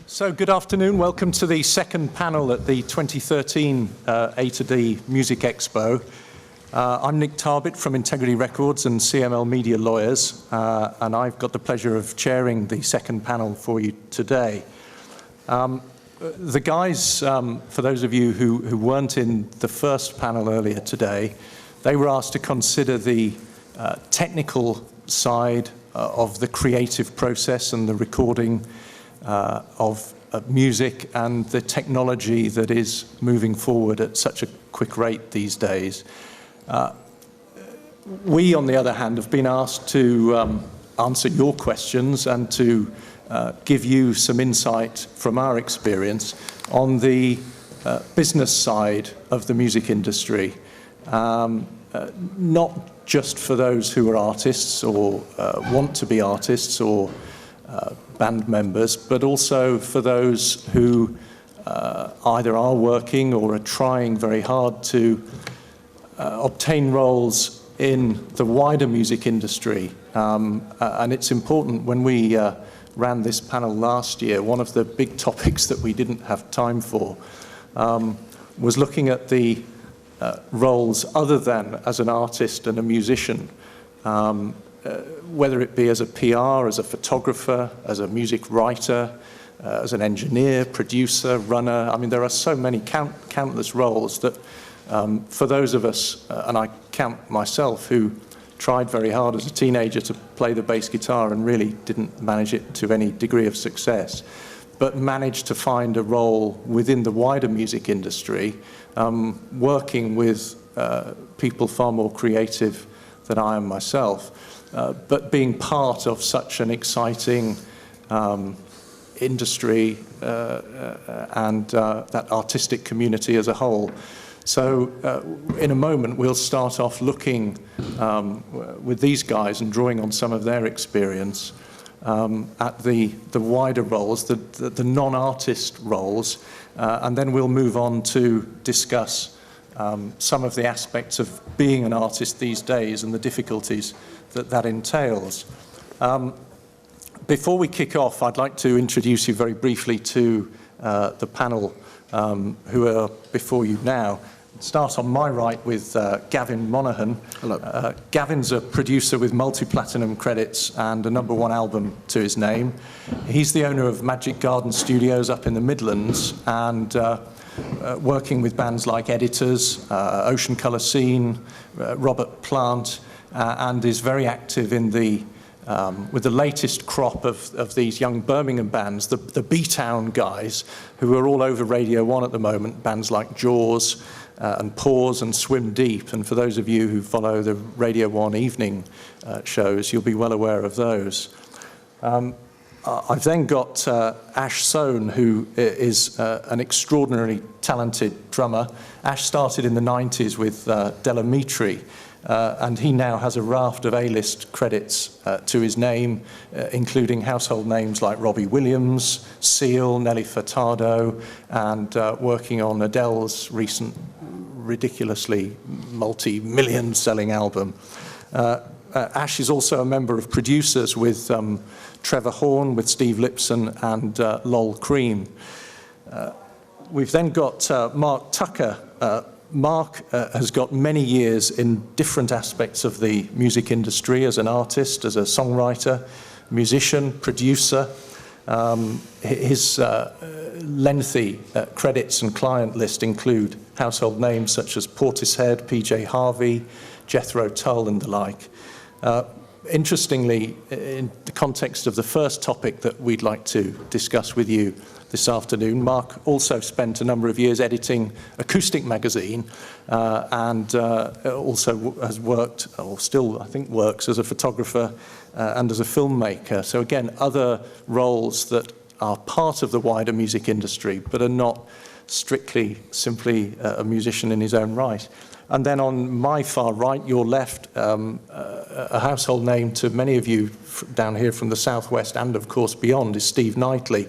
So good afternoon, welcome to the second panel at the 2013 A2D Music Expo. I'm Nick Tarbitt from Integrity Records and CML Media Lawyers, and I've got the pleasure of chairing the second panel for you today. The guys, for those of you who weren't in the first panel earlier today, they were asked to consider the technical side of the creative process and the recording of music and the technology that is moving forward at such a quick rate these days. We, on the other hand, have been asked to answer your questions and to give you some insight from our experience on the business side of the music industry. Not just for those who are artists or want to be artists or band members, but also for those who either are working or are trying very hard to obtain roles in the wider music industry. And it's important, when we ran this panel last year, one of the big topics that we didn't have time for was looking at the roles other than as an artist and a musician, whether it be as a PR, as a photographer, as a music writer, as an engineer, producer, runner. I mean, there are so many countless roles that for those of us, and I count myself, who tried very hard as a teenager to play the bass guitar and really didn't manage it to any degree of success, but managed to find a role within the wider music industry, working with people far more creative than I am myself, but being part of such an exciting industry and that artistic community as a whole. So in a moment, we'll start off looking with these guys and drawing on some of their experience at the wider roles, the non-artist roles, and then we'll move on to discuss some of the aspects of being an artist these days and the difficulties that entails. Before we kick off, I'd like to introduce you very briefly to the panel who are before you now. Start on my right with Gavin Monaghan. Hello. Gavin's a producer with multi-platinum credits and a #1 album to his name. He's the owner of Magic Garden Studios up in the Midlands and working with bands like Editors, Ocean Colour Scene, Robert Plant, and is very active in the with the latest crop of these young Birmingham bands, the B-Town guys, who are all over Radio 1 at the moment, bands like Jaws and Pause and Swim Deep. And for those of you who follow the Radio 1 evening shows, you'll be well aware of those. I've then got Ash Soan, who is an extraordinarily talented drummer. Ash started in the 90s with Amitri, and he now has a raft of A-list credits to his name, including household names like Robbie Williams, Seal, Nelly Furtado, and working on Adele's recent ridiculously multi-million selling album. Ash is also a member of producers with Trevor Horn, with Steve Lipson and Lol Creme. We've then got Mark Tucker. Mark has got many years in different aspects of the music industry as an artist, as a songwriter, musician, producer. His lengthy credits and client list include household names such as Portishead, PJ Harvey, Jethro Tull and the like. Interestingly, in the context of the first topic that we'd like to discuss with you this afternoon, Mark also spent a number of years editing Acoustic magazine and also has worked, or still I think works, as a photographer and as a filmmaker. So again, other roles that are part of the wider music industry but are not strictly simply a musician in his own right. And then on my far right, your left, a household name to many of you down here from the southwest and of course beyond is Steve Knightley.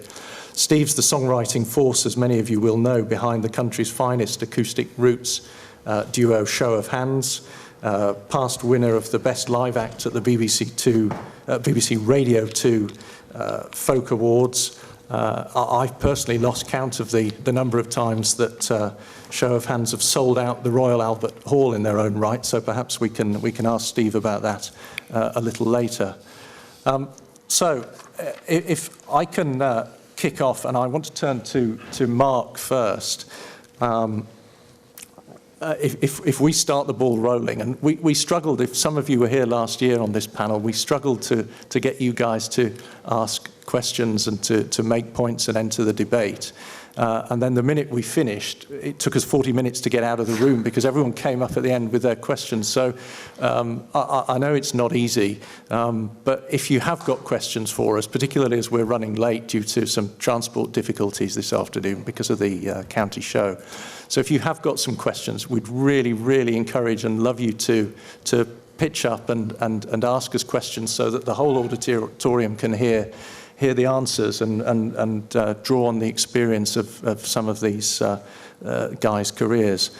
Steve's the songwriting force, as many of you will know, behind the country's finest acoustic roots duo Show of Hands, past winner of the Best Live Act at the BBC Radio 2 Folk Awards, I've personally lost count of the number of times that Show of Hands have sold out the Royal Albert Hall in their own right, so perhaps we can ask Steve about that a little later. So if I can kick off, and I want to turn to Mark first. If we start the ball rolling, and we struggled, if some of you were here last year on this panel, we struggled to get you guys to ask questions and to make points and enter the debate. And then the minute we finished, it took us 40 minutes to get out of the room because everyone came up at the end with their questions. So I know it's not easy, but if you have got questions for us, particularly as we're running late due to some transport difficulties this afternoon because of the county show. So if you have got some questions, we'd really, really encourage and love you to pitch up and ask us questions so that the whole auditorium can hear the answers and draw on the experience of some of these guys' careers.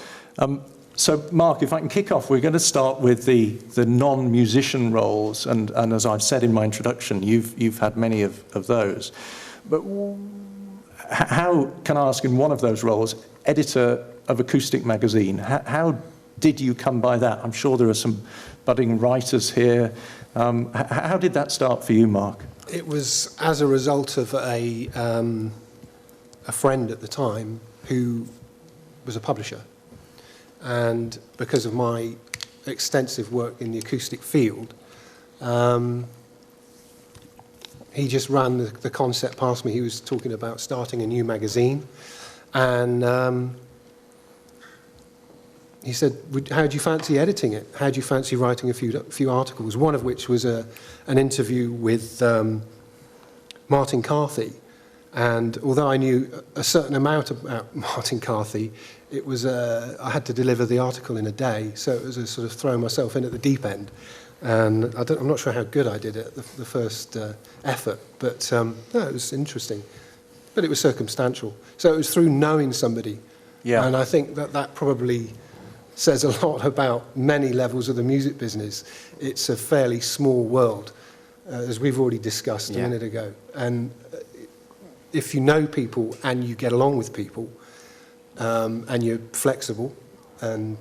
So, Mark, if I can kick off, we're going to start with the non-musician roles, and as I've said in my introduction, you've had many of those. But how, can I ask, in one of those roles, editor of Acoustic Magazine, how did you come by that? I'm sure there are some budding writers here. How did that start for you, Mark? It was as a result of a friend at the time who was a publisher. And because of my extensive work in the acoustic field, he just ran the concept past me. He was talking about starting a new magazine. And he said, how do you fancy editing it? How do you fancy writing a few articles? One of which was an interview with Martin Carthy. And although I knew a certain amount about Martin Carthy, it was I had to deliver the article in a day, so it was a sort of throwing myself in at the deep end. And I'm not sure how good I did it the first effort, but no, it was interesting. But it was circumstantial. So it was through knowing somebody. Yeah. And I think that probably says a lot about many levels of the music business. It's a fairly small world, as we've already discussed a minute ago. And if you know people and you get along with people, and you're flexible and,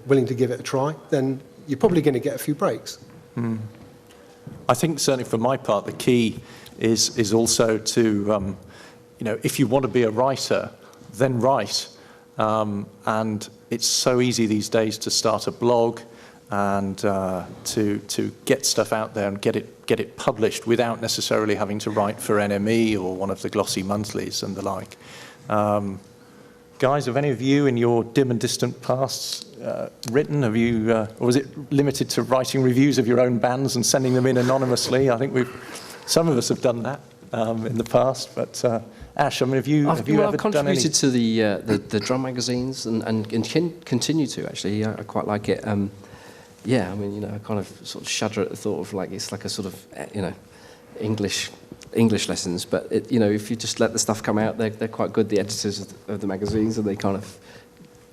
willing to give it a try, then you're probably going to get a few breaks. I think certainly for my part, the key is also to, if you want to be a writer, then write. And it's so easy these days to start a blog and to get stuff out there and get it published without necessarily having to write for NME or one of the glossy monthlies and the like. Guys, have any of you in your dim and distant pasts written? Have you, or was it limited to writing reviews of your own bands and sending them in anonymously? I think some of us have done that in the past, but Ash, I mean, have you ever done any? I've contributed to the drum magazines and continue to, actually. I quite like it. I mean, I kind of sort of shudder at the thought of it's like a sort of, English lessons, but if you just let the stuff come out, they're quite good, the editors of the magazines, and they kind of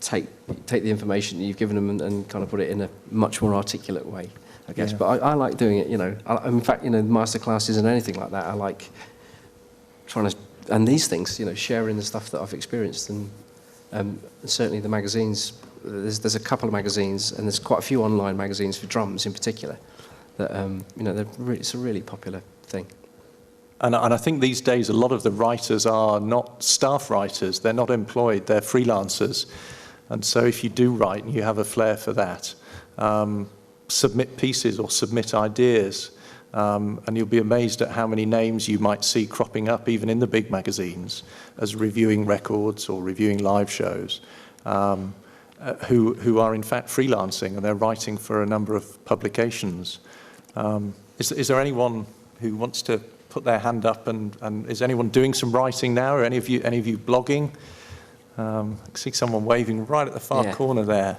take the information that you've given them and kind of put it in a much more articulate way, I guess. Yeah. But I like doing it, in fact, master classes and anything like that, I like trying to, and these things, sharing the stuff that I've experienced, and certainly the magazines, there's a couple of magazines, and there's quite a few online magazines for drums in particular, that, it's a really popular thing. And I think these days a lot of the writers are not staff writers, they're not employed, they're freelancers. And so if you do write and you have a flair for that, submit pieces or submit ideas, and you'll be amazed at how many names you might see cropping up even in the big magazines as reviewing records or reviewing live shows, who are in fact freelancing and they're writing for a number of publications. Is there anyone who wants to put their hand up, and is anyone doing some writing now, or any of you blogging? I see someone waving right at the far corner there.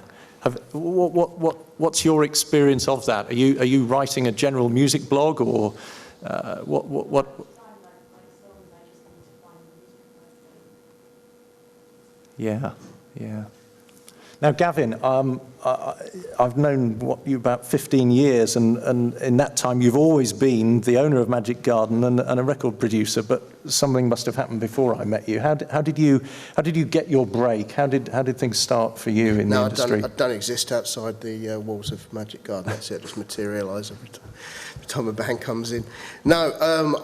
What's your experience of that? Are you writing a general music blog, or what? Yeah. Now, Gavin, I've known you about 15 years, and in that time you've always been the owner of Magic Garden and a record producer, but something must have happened before I met you. How did you get your break? How did things start for you in the industry? I don't exist outside the walls of Magic Garden. That's it. I just materialise every time a band comes in. No,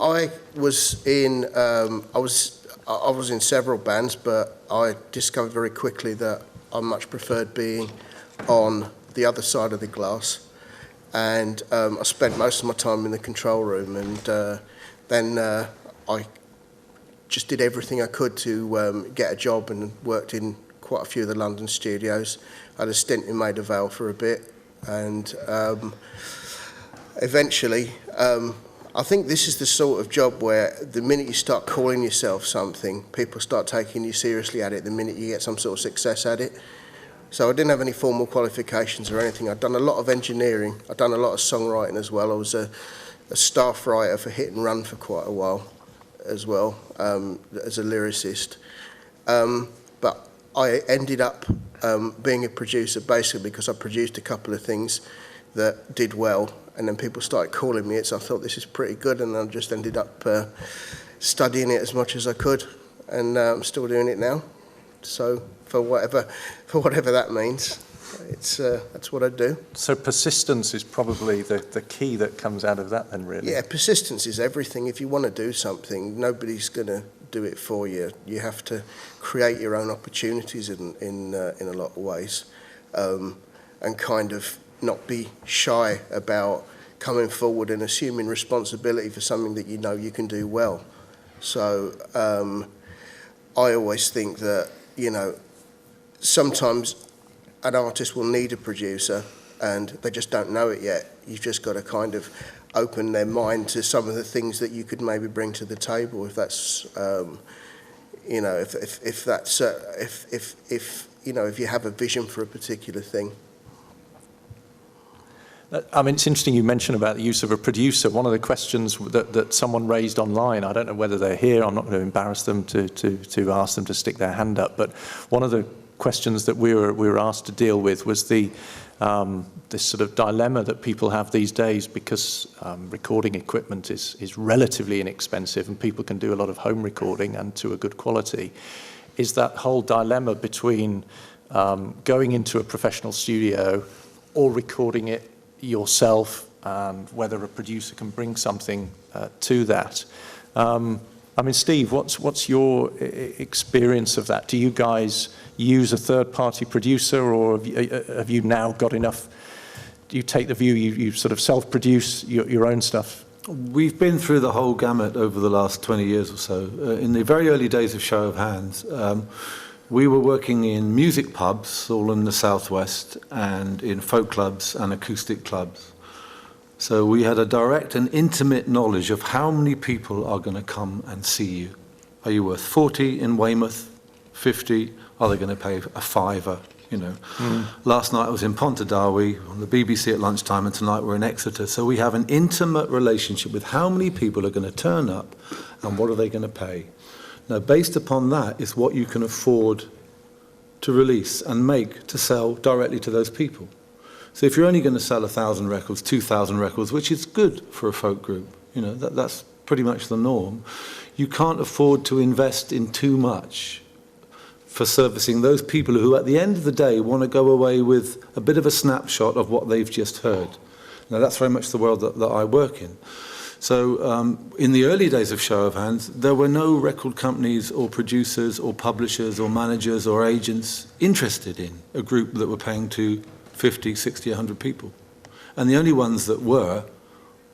I was in several bands, but I discovered very quickly that I much preferred being on the other side of the glass, and I spent most of my time in the control room, and then I just did everything I could to get a job, and worked in quite a few of the London studios. I had a stint in Maida Vale for a bit, and eventually I think this is the sort of job where the minute you start calling yourself something, people start taking you seriously at it the minute you get some sort of success at it. So I didn't have any formal qualifications or anything. I'd done a lot of engineering. I'd done a lot of songwriting as well. I was a staff writer for Hit and Run for quite a while as well, as a lyricist. But I ended up being a producer basically because I produced a couple of things that did well, and then people started calling me it, so I thought this is pretty good, and I just ended up studying it as much as I could, and I'm still doing it now. So for whatever that means, that's what I do. So persistence is probably the key that comes out of that then, really? Yeah, persistence is everything. If you want to do something, nobody's going to do it for you. You have to create your own opportunities in a lot of ways, and kind of not be shy about coming forward and assuming responsibility for something that you know you can do well. So I always think that, you know, sometimes an artist will need a producer and they just don't know it yet. You've just got to kind of open their mind to some of the things that you could maybe bring to the table, if that's, you know, if that's, if you know, if you have a vision for a particular thing. I mean, it's interesting you mentioned about the use of a producer. One of the questions that someone raised online, I don't know whether they're here, I'm not going to embarrass them to ask them to stick their hand up, but one of the questions that we were asked to deal with was this sort of dilemma that people have these days, because recording equipment is relatively inexpensive and people can do a lot of home recording and to a good quality, is that whole dilemma between going into a professional studio or recording it yourself, and whether a producer can bring something to that. I mean, Steve, what's your experience of that? Do you guys use a third-party producer, or have you now got enough? Do you take the view you sort of self-produce your own stuff? We've been through the whole gamut over the last 20 years or so. In the very early days of Show of Hands, we were working in music pubs all in the southwest and in folk clubs and acoustic clubs. So we had a direct and intimate knowledge of how many people are going to come and see you. Are you worth 40 in Weymouth, 50? Are they going to pay a fiver? You know. Last night I was in Pontardawe on the BBC at lunchtime, and tonight we're in Exeter. So we have an intimate relationship with how many people are going to turn up and what are they going to pay. Now, based upon that is what you can afford to release and make to sell directly to those people. So if you're only going to sell 1,000 records, 2,000 records, which is good for a folk group, you know, that's pretty much the norm, you can't afford to invest in too much for servicing those people who, at the end of the day, want to go away with a bit of a snapshot of what they've just heard. Now, that's very much the world that I work in. So in the early days of Show of Hands, there were no record companies or producers or publishers or managers or agents interested in a group that were paying to 50, 60, 100 people. And the only ones that were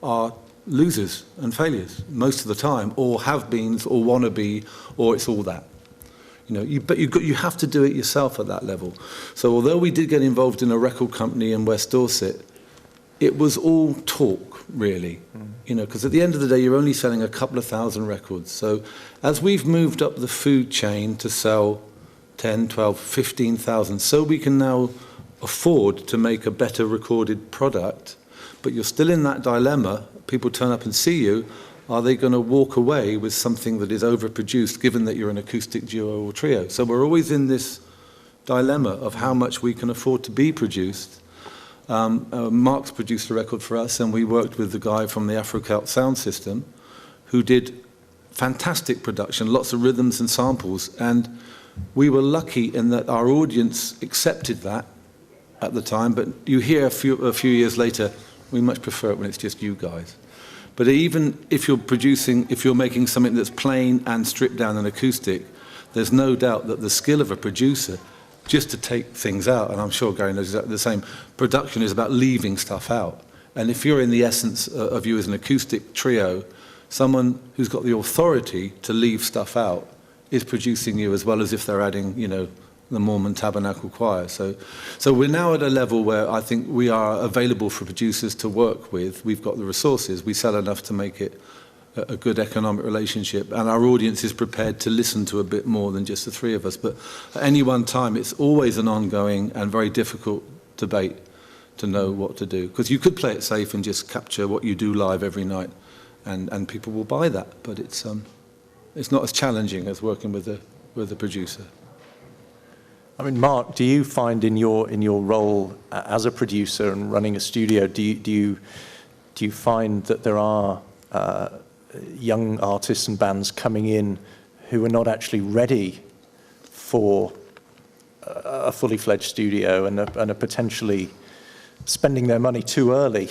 are losers and failures most of the time, or have-beens, or wanna be, or it's all that. You know, but you have to do it yourself at that level. So although we did get involved in a record company in West Dorset, it was all talk, really. You know, because at the end of the day, you're only selling a couple of thousand records. So as we've moved up the food chain to sell 10, 12, 15,000, so we can now afford to make a better recorded product, but you're still in that dilemma. People turn up and see you. Are they going to walk away with something that is overproduced, given that you're an acoustic duo or trio? So we're always in this dilemma of how much we can afford to be produced. Mark's produced a record for us, and we worked with the guy from the Afro-Celt sound system who did fantastic production, lots of rhythms and samples, and we were lucky in that our audience accepted that at the time, but you hear a few years later, we much prefer it when it's just you guys. But even if you're making something that's plain and stripped down and acoustic, there's no doubt that the skill of a producer, just to take things out, and I'm sure Gary knows exactly the same, production is about leaving stuff out. And if you're in the essence of you as an acoustic trio, someone who's got the authority to leave stuff out is producing you as well as if they're adding, the Mormon Tabernacle Choir. So we're now at a level where I think we are available for producers to work with. We've got the resources. We sell enough to make it a good economic relationship, and our audience is prepared to listen to a bit more than just the three of us. But at any one time, it's always an ongoing and very difficult debate to know what to do. Because you could play it safe and just capture what you do live every night, and people will buy that. But it's not as challenging as working with a producer. I mean, Mark, do you find in your role as a producer and running a studio, do you find that there are young artists and bands coming in who are not actually ready for a fully fledged studio and are potentially spending their money too early?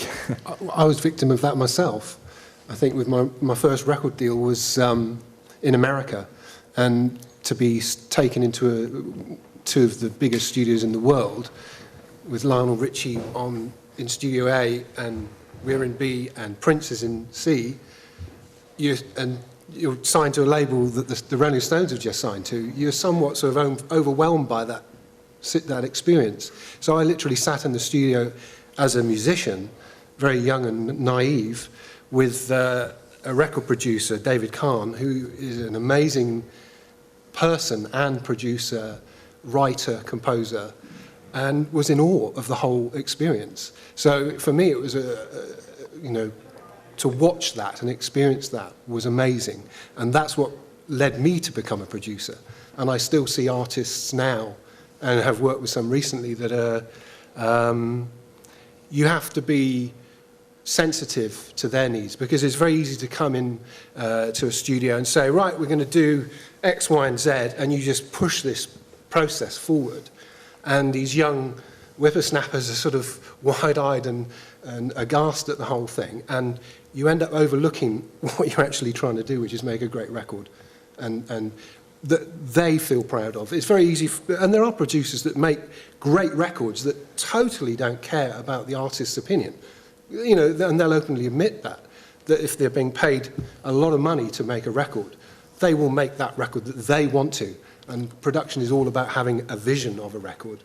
I was victim of that myself. I think with my first record deal was in America, and to be taken into two of the biggest studios in the world, with Lionel Richie in Studio A and we're in B and Prince is in C, you're signed to a label that the Rolling Stones have just signed to. You're somewhat sort of overwhelmed by that experience. So I literally sat in the studio as a musician, very young and naive, with a record producer, David Kahn, who is an amazing person and producer, writer, composer, and was in awe of the whole experience. So for me, it was to watch that and experience that was amazing, and that's what led me to become a producer. And I still see artists now, and have worked with some recently, that are you have to be sensitive to their needs, because it's very easy to come in to a studio and say, right, we're going to do X, Y, and Z, and you just push this process forward, and these young whippersnappers are sort of wide-eyed and aghast at the whole thing, and you end up overlooking what you're actually trying to do, which is make a great record, and that they feel proud of. It's very easy, and there are producers that make great records that totally don't care about the artist's opinion, and they'll openly admit that if they're being paid a lot of money to make a record, they will make that record that they want to. And production is all about having a vision of a record.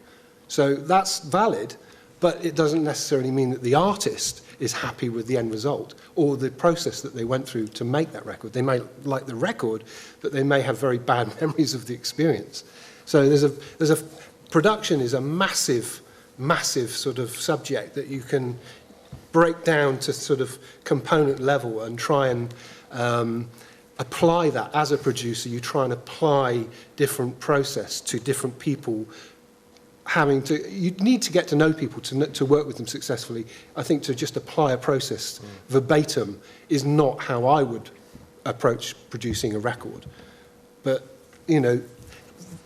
So that's valid, but it doesn't necessarily mean that the artist is happy with the end result or the process that they went through to make that record. They may like the record, but they may have very bad memories of the experience. So production is a massive, massive sort of subject that you can break down to sort of component level and try and apply that. As a producer, you try and apply different process to different people. You need to get to know people to work with them successfully. I think to just apply a process verbatim is not how I would approach producing a record. But,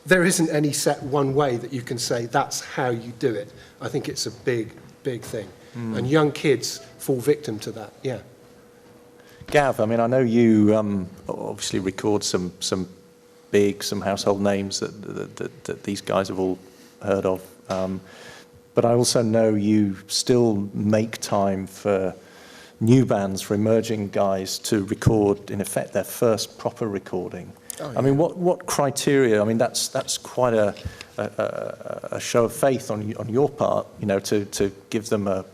there isn't any set one way that you can say that's how you do it. I think it's a big, big thing. And young kids fall victim to that, yeah. Gav, I mean, I know you obviously record some household names that these guys have all heard of, but I also know you still make time for new bands, for emerging guys to record, in effect, their first proper recording. Oh, yeah. I mean, what criteria? I mean, that's quite a show of faith on your part, to give them a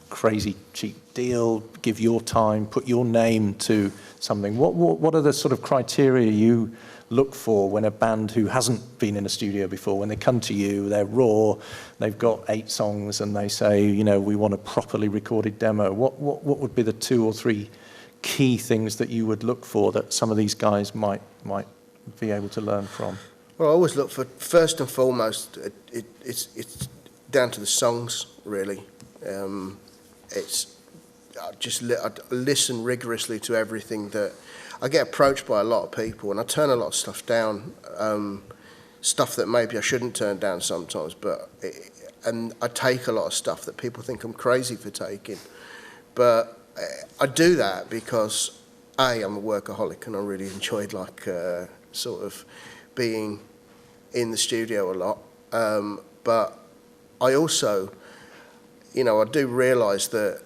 crazy cheap deal, give your time, put your name to something. What are the sort of criteria you look for when a band who hasn't been in a studio before, when they come to you, they're raw, they've got 8 songs, and they say, we want a properly recorded demo? What would be the 2 or 3 key things that you would look for that some of these guys might be able to learn from? Well, I always look for, first and foremost, it's down to the songs, really. I listen rigorously to everything that... I get approached by a lot of people, and I turn a lot of stuff down, stuff that maybe I shouldn't turn down sometimes, and I take a lot of stuff that people think I'm crazy for taking. But I do that because, A, I'm a workaholic, and I really enjoyed, sort of being in the studio a lot. But I also... I do realise that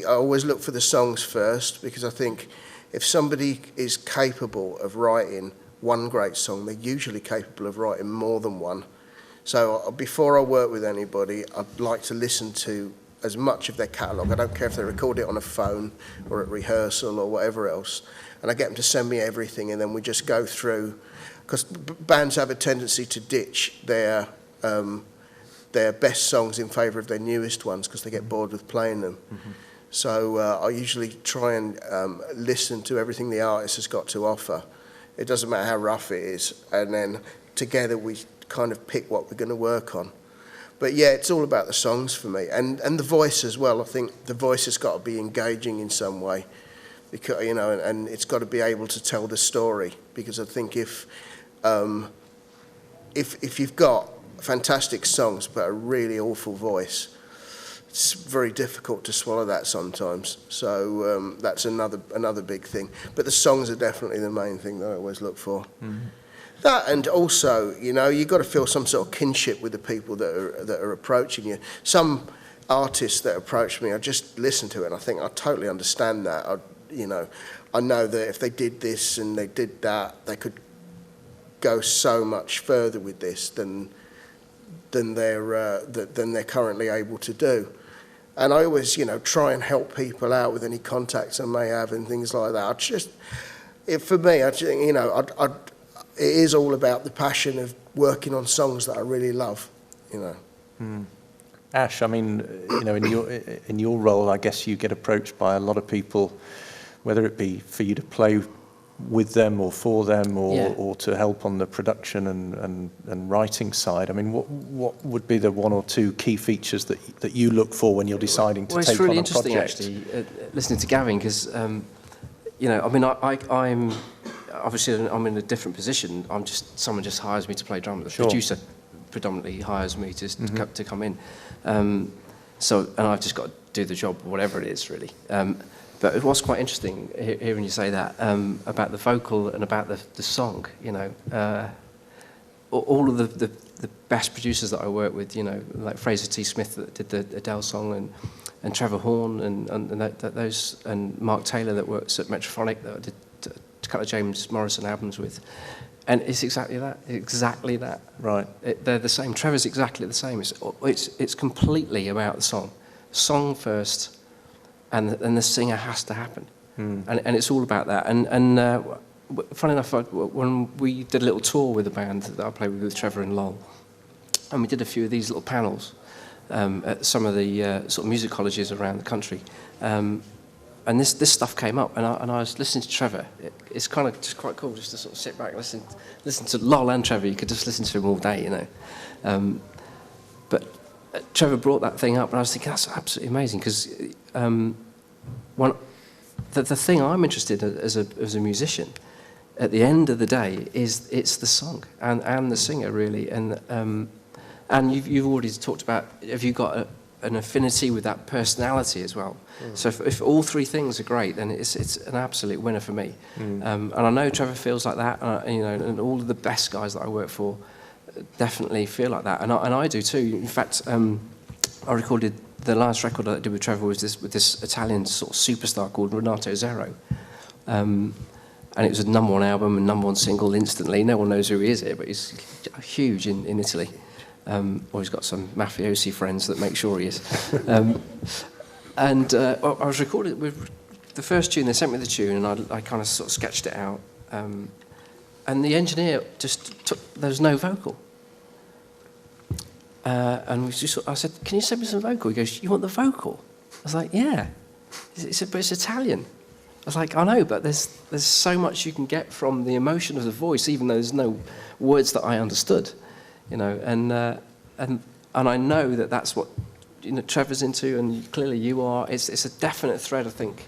I always look for the songs first, because I think if somebody is capable of writing one great song, they're usually capable of writing more than one. So before I work with anybody, I'd like to listen to as much of their catalogue. I don't care if they record it on a phone or at rehearsal or whatever else. And I get them to send me everything, and then we just go through, because bands have a tendency to ditch their best songs in favour of their newest ones because they get bored with playing them. Mm-hmm. So I usually try and listen to everything the artist has got to offer. It doesn't matter how rough it is, and then together we kind of pick what we're going to work on. But yeah, it's all about the songs for me, and the voice as well. I think the voice has got to be engaging in some way, because and it's got to be able to tell the story. Because I think if you've got fantastic songs but a really awful voice, it's very difficult to swallow that sometimes. So that's another big thing. But the songs are definitely the main thing that I always look for. Mm-hmm. That, and also, you've got to feel some sort of kinship with the people that are approaching you. Some artists that approach me, I just listen to it and I think I totally understand that. I know that if they did this and they did that, they could go so much further with this than they're currently able to do. And I always, try and help people out with any contacts I may have and things like that. For me, it is all about the passion of working on songs that I really love, Ash, I mean, in your role, I guess you get approached by a lot of people, whether it be for you to play with them or for them, or to help on the production and writing side. I mean, what would be the one or two key features that you look for when you're deciding to take on a project? Well, it's really interesting, actually, listening to Gavin, because, I'm obviously I'm in a different position. Someone just hires me to play drums. The producer predominantly hires me to come in. And I've just got to do the job, whatever it is, really. But it was quite interesting hearing you say that about the vocal and about the song. All of the best producers that I work with, like Fraser T Smith that did the Adele song, and Trevor Horn, and Mark Taylor that works at Metrophonic that I did a couple of James Morrison albums with. And it's exactly that. Right. They're the same. Trevor's exactly the same. It's completely about the song. Song first. And the singer has to happen, and it's all about that. And funny enough, when we did a little tour with a band that I played with Trevor and Lol, and we did a few of these little panels at some of the sort of music colleges around the country, and this stuff came up, and I was listening to Trevor. It's kind of just quite cool just to sort of sit back and listen to Lol and Trevor. You could just listen to them all day, But Trevor brought that thing up, and I was thinking, that's absolutely amazing, because the thing I'm interested in as a musician, at the end of the day, it's the song and the singer, really. And you've already talked about, have you got an affinity with that personality as well? So if all three things are great, then it's an absolute winner for me. And I know Trevor feels like that, and all of the best guys that I work for definitely feel like that, and I do too. In fact, I recorded the last record that I did with Trevor with this Italian sort of superstar called Renato Zero, and it was a #1 album and #1 single instantly. No one knows who he is here, but he's huge in Italy. Or he's got some mafiosi friends that make sure he is. And I was recording with the first tune. They sent me the tune, and I kind of sort of sketched it out. And the engineer there was no vocal. And I said, can you send me some vocal? He goes, you want the vocal? I was like, yeah. He said, but it's Italian. I was like, I know, but there's so much you can get from the emotion of the voice, even though there's no words that I understood, you know. And I know that that's what, you know, Trevor's into, and clearly you are. It's a definite thread, I think,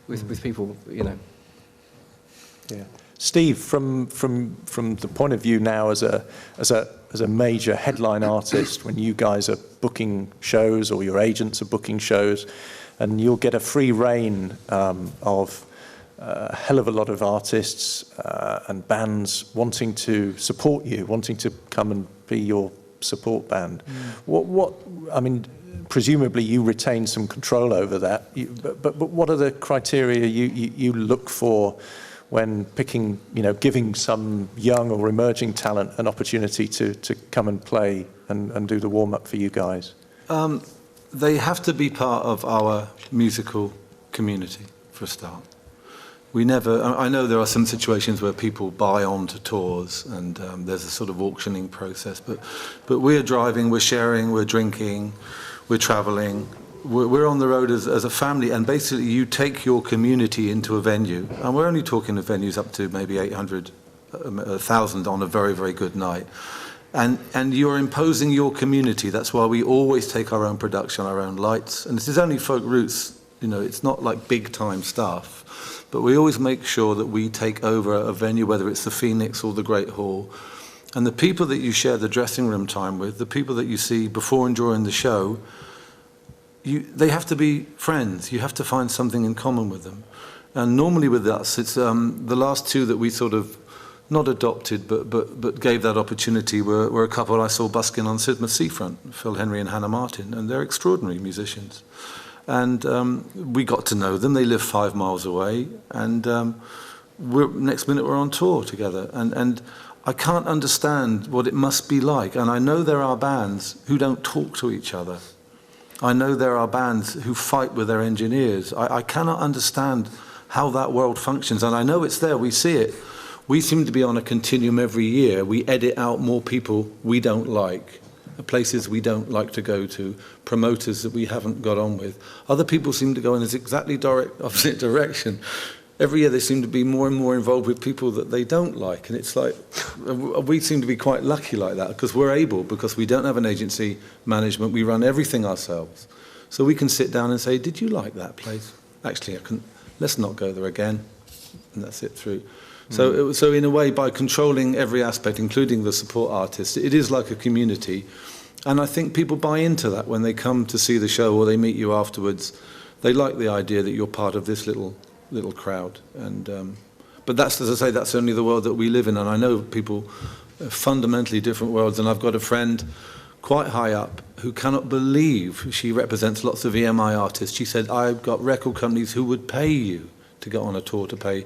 with people, you know. Yeah. Steve, from the point of view now as a major headline artist, when you guys are booking shows or your agents are booking shows, and you'll get a free rein of a hell of a lot of artists and bands wanting to support you, wanting to come and be your support band. What I mean, presumably you retain some control over that, but what are the criteria you look for when picking, you know, giving some young or emerging talent an opportunity to come and play and do the warm-up for you guys? They have to be part of our musical community, for a start. We never, I know there are some situations where people buy onto tours and there's a sort of auctioning process, but we're driving, we're sharing, we're drinking, we're traveling. We're on the road as a family, and basically you take your community into a venue, and we're only talking of venues up to maybe 800, 1,000 on a very, very good night. And you're imposing your community. That's why we always take our own production, our own lights. And this is only folk roots, you know, it's not like big time stuff. But we always make sure that we take over a venue, whether it's the Phoenix or the Great Hall. And the people that you share the dressing room time with, the people that you see before and during the show, they have to be friends. You have to find something in common with them. And normally with us, it's the last two that we sort of not adopted, but gave that opportunity were a couple I saw busking on Sidmouth Seafront, Phil Henry and Hannah Martin, and they're extraordinary musicians. And we got to know them. They live 5 miles away, and next minute we're on tour together. And I can't understand what it must be like. And I know there are bands who don't talk to each other. I know there are bands who fight with their engineers. I cannot understand how that world functions, and I know it's there, we see it. We seem to be on a continuum every year. We edit out more people we don't like, places we don't like to go to, promoters that we haven't got on with. Other people seem to go in this exactly opposite direction. Every year they seem to be more and more involved with people that they don't like, and it's like, we seem to be quite lucky like that, because we're able, because we don't have an agency management, we run everything ourselves. So we can sit down and say, did you like that place? Actually, let's not go there again, and that's it through. So in a way, by controlling every aspect, including the support artists, it is like a community, and I think people buy into that when they come to see the show or they meet you afterwards. They like the idea that you're part of this little crowd, and but that's, as I say, that's only the world that we live in, and I know people have fundamentally different worlds. And I've got a friend quite high up who cannot believe, she represents lots of EMI artists. She said, I've got record companies who would pay you to go on a tour, to pay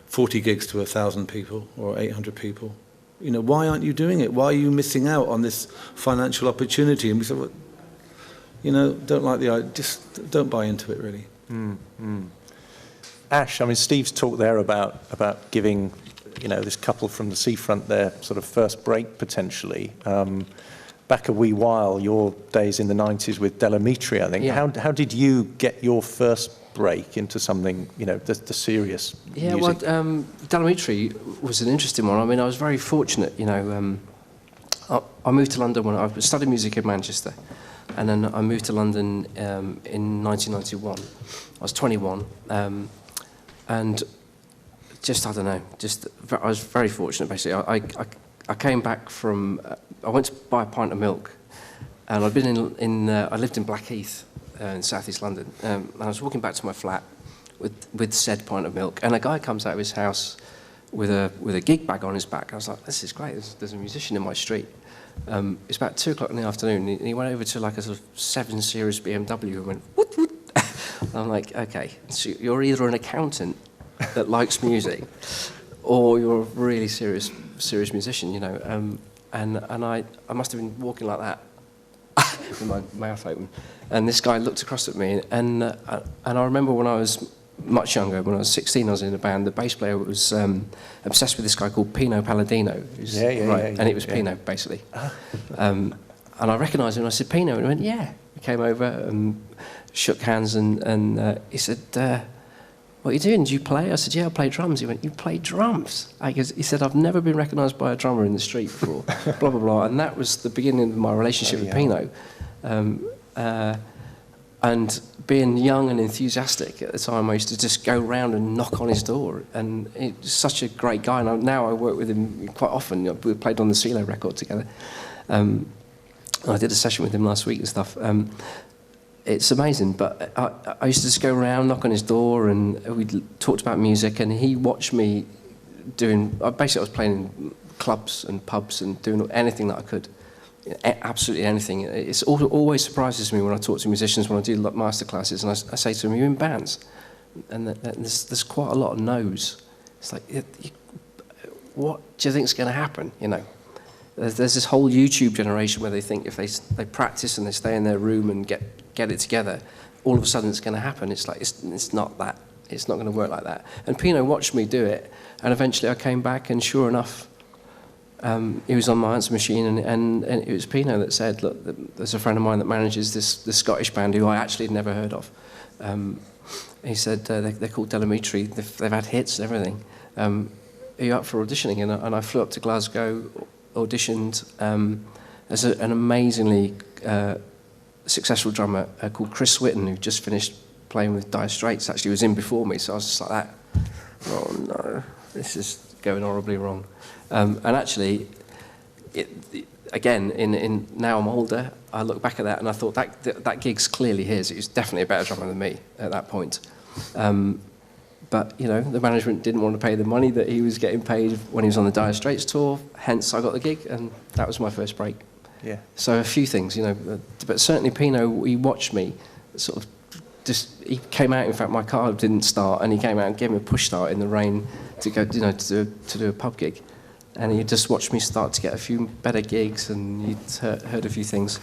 40 gigs to 1,000 people or 800 people. You know, why aren't you doing it? Why are you missing out on this financial opportunity? And we said, well, you know, don't like the idea, just don't buy into it, really. Ash, I mean, Steve's talked there about giving, you know, this couple from the seafront their sort of first break, potentially. Back a wee while, your days in the 90s with Amitri, I think. Yeah. How did you get your first break into something, you know, the serious music? Well, Amitri was an interesting one. I mean, I was very fortunate, you know. I moved to London when I studied music in Manchester, and then I moved to London in 1991. I was 21. And just, I don't know, I was very fortunate, basically. I came back from, I went to buy a pint of milk, and I'd been I lived in Blackheath in South East London, and I was walking back to my flat with said pint of milk, and a guy comes out of his house with a gig bag on his back. I was like, this is great, there's a musician in my street. It's about 2 o'clock in the afternoon, and he went over to like a sort of 7 Series BMW and went, woot, woot. I'm like, okay, so you're either an accountant that likes music, or you're a really serious musician, you know. And I must have been walking like that with my mouth open, and this guy looked across at me, and I remember when I was much younger, when I was 16, I was in a band. The bass player was obsessed with this guy called Pino Palladino, and it was Pino basically. And I recognised him, and I said, Pino, and he went, yeah. He came over and shook hands, and he said, what are you doing? Do you play? I said, yeah, I play drums. He went, you play drums? He said, I've never been recognised by a drummer in the street before, blah, blah, blah. And that was the beginning of my relationship with Pino. And being young and enthusiastic at the time, I used to just go around and knock on his door. And he's such a great guy. And now I work with him quite often. We played on the CeeLo record together. I did a session with him last week and stuff. It's amazing, but I used to just go around, knock on his door, and we talked about music, and he watched me doing... Basically, I was playing in clubs and pubs and doing anything that I could. Absolutely anything. It always surprises me when I talk to musicians, when I do master classes, and I say to them, are you in bands? And there's quite a lot of no's. It's like, what do you think is going to happen, you know? There's this whole YouTube generation where they think if they practice and they stay in their room and get it together, all of a sudden it's going to happen. It's like, it's not that. It's not going to work like that. And Pino watched me do it, and eventually I came back, and sure enough, he was on my answer machine, and it was Pino that said, look, there's a friend of mine that manages this Scottish band who I actually had never heard of. He said, they're called Amitri, they've had hits and everything. Are you up for auditioning? And I flew up to Glasgow, auditioned as an amazingly successful drummer called Chris Whitten, who just finished playing with Dire Straits. Actually was in before me, so I was just like that. Oh no, this is going horribly wrong. And actually, again, now I'm older, I look back at that and I thought that gig's clearly his. He was definitely a better drummer than me at that point. But, you know, the management didn't want to pay the money that he was getting paid when he was on the Dire Straits tour, hence I got the gig, and that was my first break. Yeah. So a few things, you know, but certainly Pino, he watched me sort of he came out, in fact, my car didn't start, and he came out and gave me a push start in the rain to go, you know, to do a pub gig. And he just watched me start to get a few better gigs, and he'd heard a few things.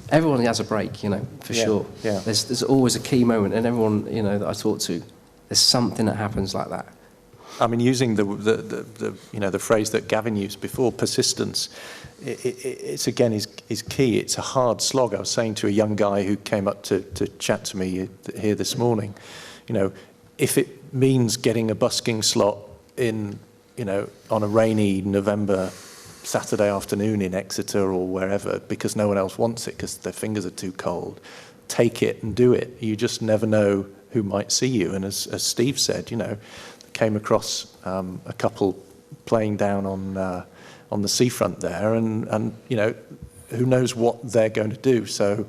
Everyone has a break, you know, for sure. Yeah. There's always a key moment, and everyone, you know, that I talk to, there's something that happens like that. I mean, using the phrase that Gavin used before, persistence, it's again is key. It's a hard slog. I was saying to a young guy who came up to chat to me here this morning, you know, if it means getting a busking slot in, you know, on a rainy November Saturday afternoon in Exeter or wherever because no one else wants it because their fingers are too cold, take it and do it. You just never know who might see you. And as Steve said, you know, came across a couple playing down on the seafront there, and you know, who knows what they're going to do. So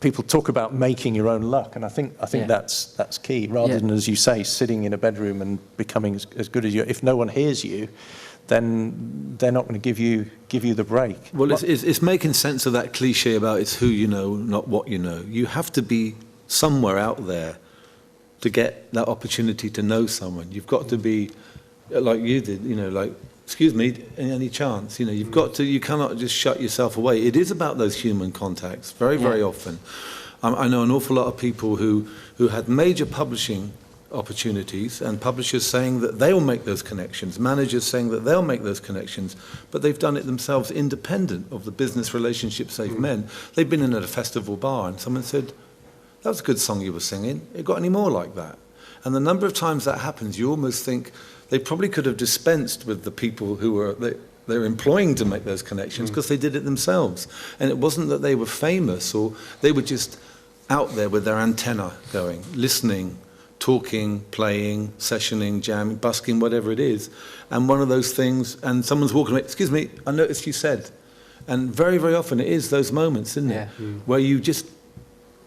people talk about making your own luck, and I think that's key, rather than, as you say, sitting in a bedroom and becoming as good as you. If no one hears you, then they're not going to give you the break. Well, it's making sense of that cliche about it's who you know, not what you know. You have to be somewhere out there to get that opportunity to know someone. You've got to be like you did, you know, like, excuse me, any chance, you know, you cannot just shut yourself away. It is about those human contacts very, very often. I know an awful lot of people who had major publishing opportunities, and publishers saying that they'll make those connections, managers saying that they'll make those connections, but they've done it themselves independent of the business relationships they've made. They've been in at a festival bar and someone said, that was a good song you were singing. It got any more like that? And the number of times that happens, you almost think they probably could have dispensed with the people who they're employing to make those connections because they did it themselves. And it wasn't that they were famous, or they were just out there with their antenna going, listening, talking, playing, sessioning, jamming, busking, whatever it is. And one of those things, and someone's walking away, excuse me, I noticed you said. And very, very often it is those moments, isn't it? Where you just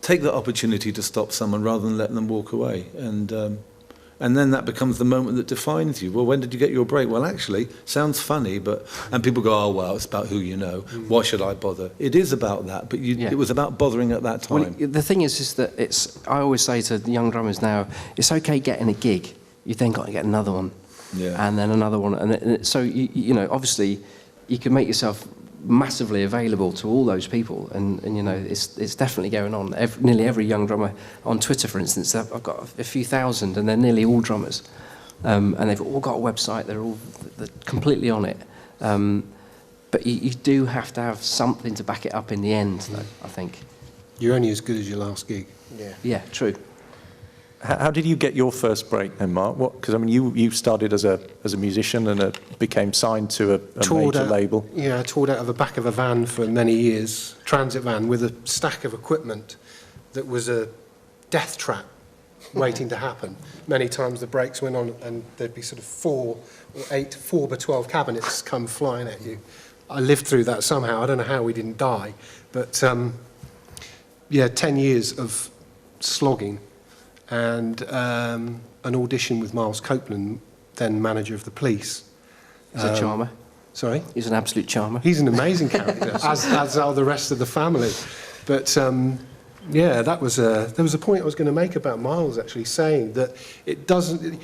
take that opportunity to stop someone rather than letting them walk away. And then that becomes the moment that defines you. Well, when did you get your break? Well, actually, sounds funny, and people go, oh, well, it's about who you know. Why should I bother? It is about that, but it was about bothering at that time. Well, the thing is that I always say to the young drummers now, it's okay getting a gig. You then got to get another one. And then another one. And so, you know, obviously, you can make yourself massively available to all those people, and you know, it's definitely going on. Nearly every young drummer on Twitter, for instance, I've got a few thousand, and they're nearly all drummers, and they've all got a website. They're completely on it, but you do have to have something to back it up in the end, though, I think. You're only as good as your last gig. Yeah, true. How did you get your first break then, Mark? Because I mean, you started as a musician and became signed to a major label. Yeah, I toured out of the back of a van for many years, transit van, with a stack of equipment that was a death trap waiting to happen. Many times the breaks went on and there'd be sort of 4 by 12 cabinets come flying at you. I lived through that somehow. I don't know how we didn't die, but yeah, 10 years of slogging. And an audition with Miles Copeland, then manager of the police. He's a charmer. Sorry? He's an absolute charmer. He's an amazing character, as are the rest of the family. But yeah, there was a point I was going to make about Miles, actually, saying that it doesn't...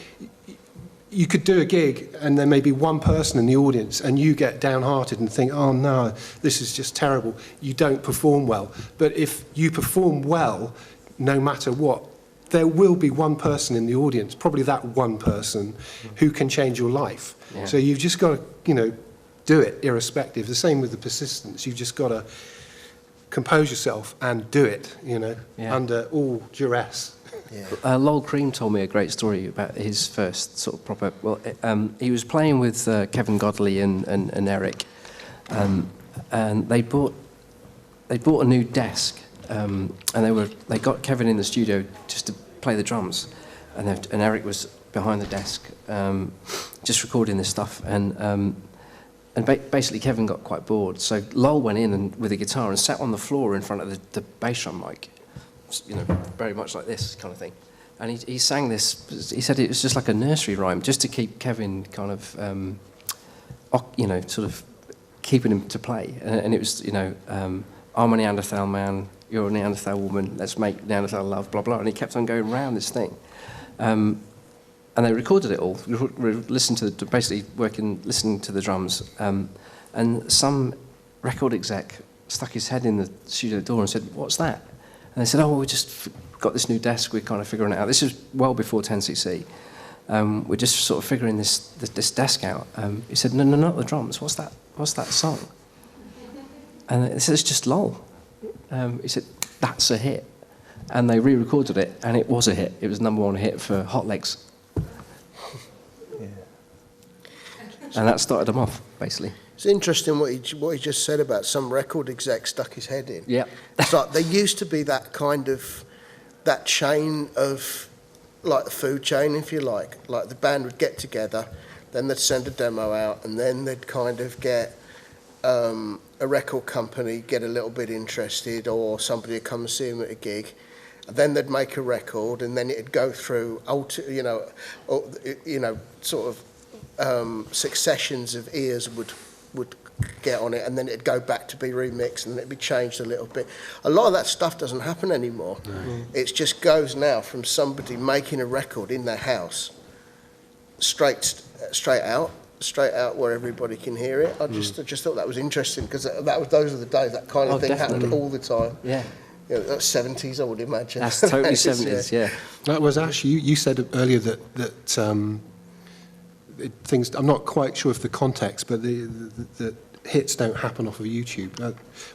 You could do a gig and there may be one person in the audience and you get downhearted and think, oh no, this is just terrible. You don't perform well. But if you perform well, no matter what, there will be one person in the audience, probably that one person, who can change your life. Yeah. So you've just got to, do it irrespective. The same with the persistence. You've just got to compose yourself and do it, under all duress. Yeah. Lol Creme told me a great story about his first sort of proper... Well, he was playing with Kevin Godley and Eric, and they bought a new desk. And they got Kevin in the studio just to play the drums, and Eric was behind the desk, just recording this stuff, and basically Kevin got quite bored, so Lol went in with a guitar and sat on the floor in front of the bass drum mic, very much like this kind of thing, and he sang this. He said it was just like a nursery rhyme, just to keep Kevin kind of, sort of keeping him to play, and it was, I'm a Neanderthal man, you're a Neanderthal woman, let's make Neanderthal love, blah, blah. And he kept on going around this thing. And they recorded it all, listening to the drums. And some record exec stuck his head in the studio door and said, what's that? And they said, oh, well, we just got this new desk, we're kind of figuring it out. This is well before 10cc. We're just sort of figuring this desk out. He said, no, not the drums, what's that song? And they said, it's just Lol. He said, that's a hit. And they re-recorded it, and it was a hit. It was #1 hit for Hot Legs. Yeah. And that started them off, basically. It's interesting what he just said about some record exec stuck his head in. Yeah. It's like there used to be that chain of, like the food chain, if you like the band would get together, then they'd send a demo out, and then they'd kind of get a record company get a little bit interested, or somebody would come and see them at a gig, and then they'd make a record, and then it'd go through, successions of ears would get on it, and then it'd go back to be remixed, and it'd be changed a little bit. A lot of that stuff doesn't happen anymore. No. It just goes now from somebody making a record in their house, straight out where everybody can hear it. I just thought that was interesting, because those are the days that kind of thing happened all the time. Yeah. That's 70s, I would imagine. That's totally 70s, yeah. That was Ash. You said earlier that things. I'm not quite sure of the context, but the hits don't happen off of YouTube.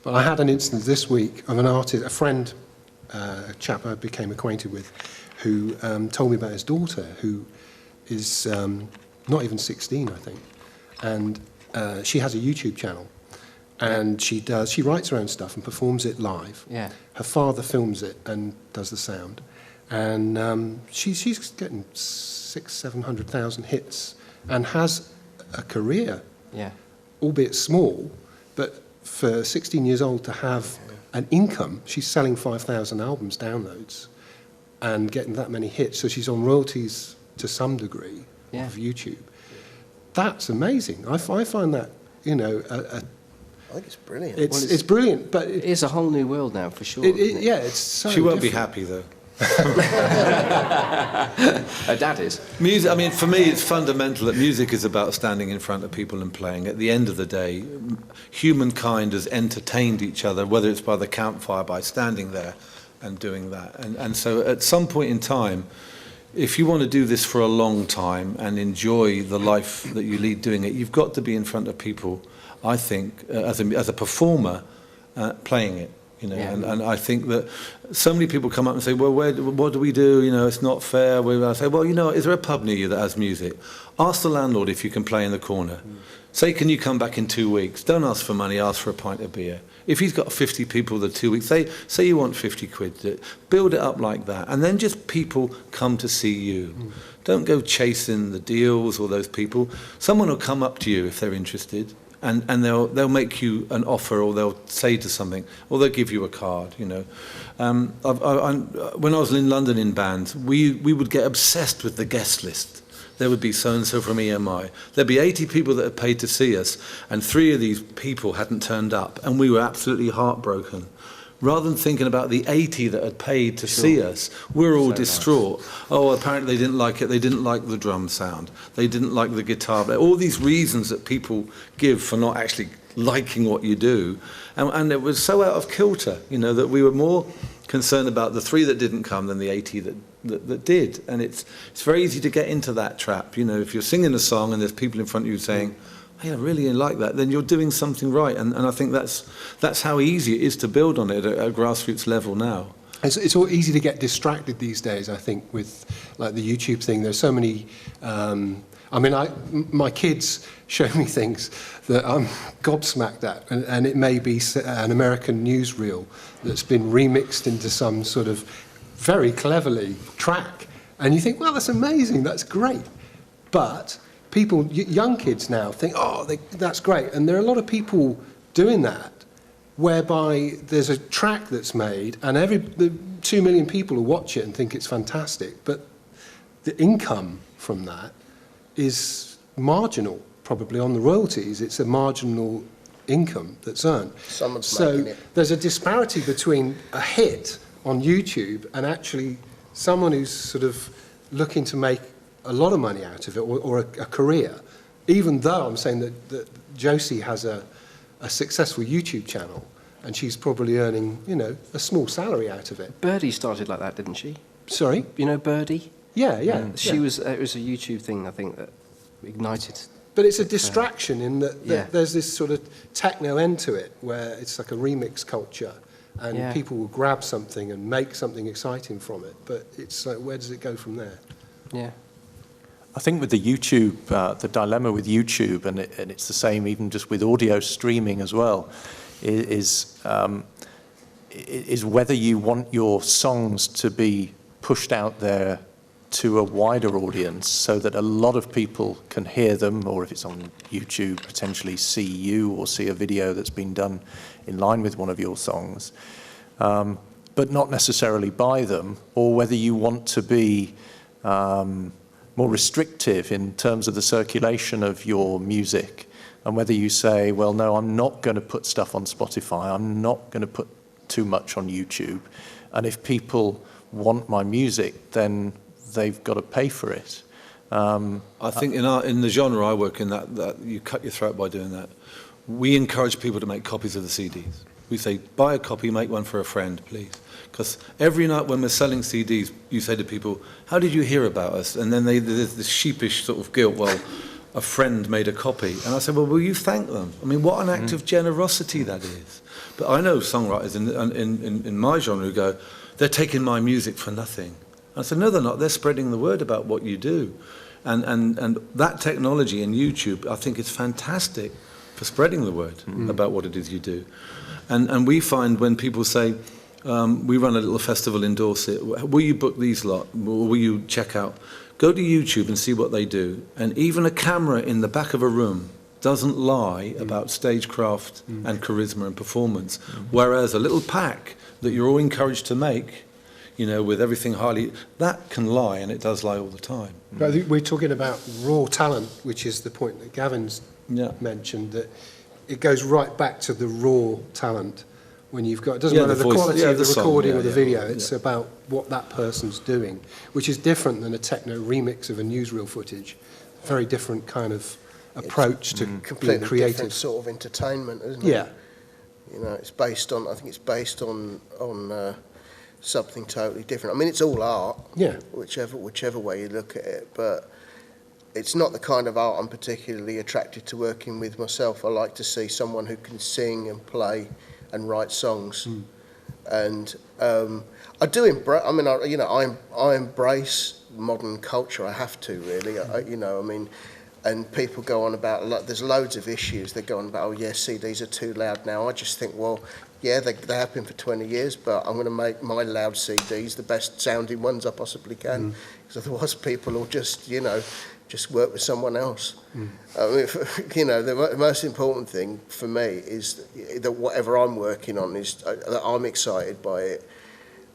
But I had an instance this week of an artist, a friend, a chap I became acquainted with, who told me about his daughter, who is not even 16, I think, and she has a YouTube channel, and she writes her own stuff and performs it live. Yeah. Her father films it and does the sound, and she's getting 600,000-700,000 hits and has a career. Yeah. Albeit small, but for 16 years old to have an income, she's selling 5,000 albums downloads and getting that many hits. So she's on royalties to some degree of YouTube. That's amazing. I find that, I think it's brilliant. It's brilliant, but it is a whole new world now, for sure. It's so She won't different. be happy, though. Her dad is. Music, I mean, for me, it's fundamental that music is about standing in front of people and playing. At the end of the day, humankind has entertained each other, whether it's by the campfire, by standing there and doing that. And so at some point in time, if you want to do this for a long time and enjoy the life that you lead doing it, you've got to be in front of people, I think, as a performer, playing it. you know. Yeah. And I think that so many people come up and say, well, what do we do? You know, it's not fair. I say, well, you know, is there a pub near you that has music? Ask the landlord if you can play in the corner. Say, can you come back in 2 weeks? Don't ask for money, ask for a pint of beer. If he's got 50 people the 2 weeks, say you want 50 quid, build it up like that. And then just people come to see you. Don't go chasing the deals or those people. Someone will come up to you if they're interested, and they'll make you an offer, or they'll say to something, or they'll give you a card, you know. When I was in London in bands, we would get obsessed with the guest list. There would be so-and-so from EMI. There'd be 80 people that had paid to see us, and 3 of these people hadn't turned up, and we were absolutely heartbroken. Rather than thinking about the 80 that had paid to see us, we're all distraught. Nice. Oh, apparently they didn't like it. They didn't like the drum sound. They didn't like the guitar. All these reasons that people give for not actually liking what you do. And it was so out of kilter, you know, that we were more concerned about the 3 that didn't come than the 80 that did. And it's very easy to get into that trap. You know, if you're singing a song and there's people in front of you saying, hey, I really like that, then you're doing something right. And I think that's how easy it is to build on it at a grassroots level now. It's all easy to get distracted these days, I think, with like the YouTube thing. There's so many... my kids show me things that I'm gobsmacked at, and it may be an American newsreel that's been remixed into some sort of very cleverly track. And you think, well, that's amazing, that's great. But people, young kids now think, that's great. And there are a lot of people doing that, whereby there's a track that's made and the 2 million people will watch it and think it's fantastic, but the income from that is marginal, probably on the royalties. It's a marginal income that's earned. Someone's making it. There's a disparity between a hit on YouTube and actually someone who's sort of looking to make a lot of money out of it, or a career, even though I'm saying that Josie has a successful YouTube channel and she's probably earning, you know, a small salary out of it. Birdie started like that, didn't she? Sorry? You know Birdie? Yeah. She was. It was a YouTube thing, I think, that ignited. But it's a distraction in that there's this sort of techno end to it, where it's like a remix culture, and people will grab something and make something exciting from it. But it's like, where does it go from there? Yeah. I think with the YouTube, the dilemma with YouTube, and it's the same even just with audio streaming as well, is whether you want your songs to be pushed out there to a wider audience so that a lot of people can hear them, or if it's on YouTube, potentially see you or see a video that's been done in line with one of your songs, but not necessarily buy them, or whether you want to be more restrictive in terms of the circulation of your music, and whether you say, well, no, I'm not going to put stuff on Spotify, I'm not going to put too much on YouTube, and if people want my music, then they've got to pay for it. I think in the genre I work in, that you cut your throat by doing that. We encourage people to make copies of the CDs. We say, buy a copy, make one for a friend, please. Because every night when we're selling CDs, you say to people, how did you hear about us? And then there's this sheepish sort of guilt, well, a friend made a copy. And I said, well, will you thank them? I mean, what an act of generosity that is. But I know songwriters in my genre who go, they're taking my music for nothing. I said, no, they're not. They're spreading the word about what you do. And that technology in YouTube, I think, is fantastic for spreading the word about what it is you do. And we find when people say, we run a little festival in Dorset, will you book these lot? Will you check out? Go to YouTube and see what they do. And even a camera in the back of a room doesn't lie about stagecraft and charisma and performance. Whereas a little pack that you're all encouraged to make, you know, with everything highly, that can lie, and it does lie all the time. But I think we're talking about raw talent, which is the point that Gavin's mentioned, that it goes right back to the raw talent. When you've got, it doesn't matter the quality of the recording or the video, it's about what that person's doing, which is different than a techno remix of a newsreel footage. Very different kind of approach to being creative. Different sort of entertainment, isn't it? Yeah. You know, it's based on, I think it's based on something totally different. I mean, it's all art, whichever way you look at it, but it's not the kind of art I'm particularly attracted to working with myself. I like to see someone who can sing and play and write songs. And I do embrace. I mean, I embrace modern culture. I have to really. And people go on about, there's loads of issues. They go on about, oh yeah, CDs are too loud now. I just think, well, yeah, they have been for 20 years, but I'm going to make my loud CDs the best sounding ones I possibly can, because otherwise people will just work with someone else. I mean, the most important thing for me is that whatever I'm working on is that I'm excited by it.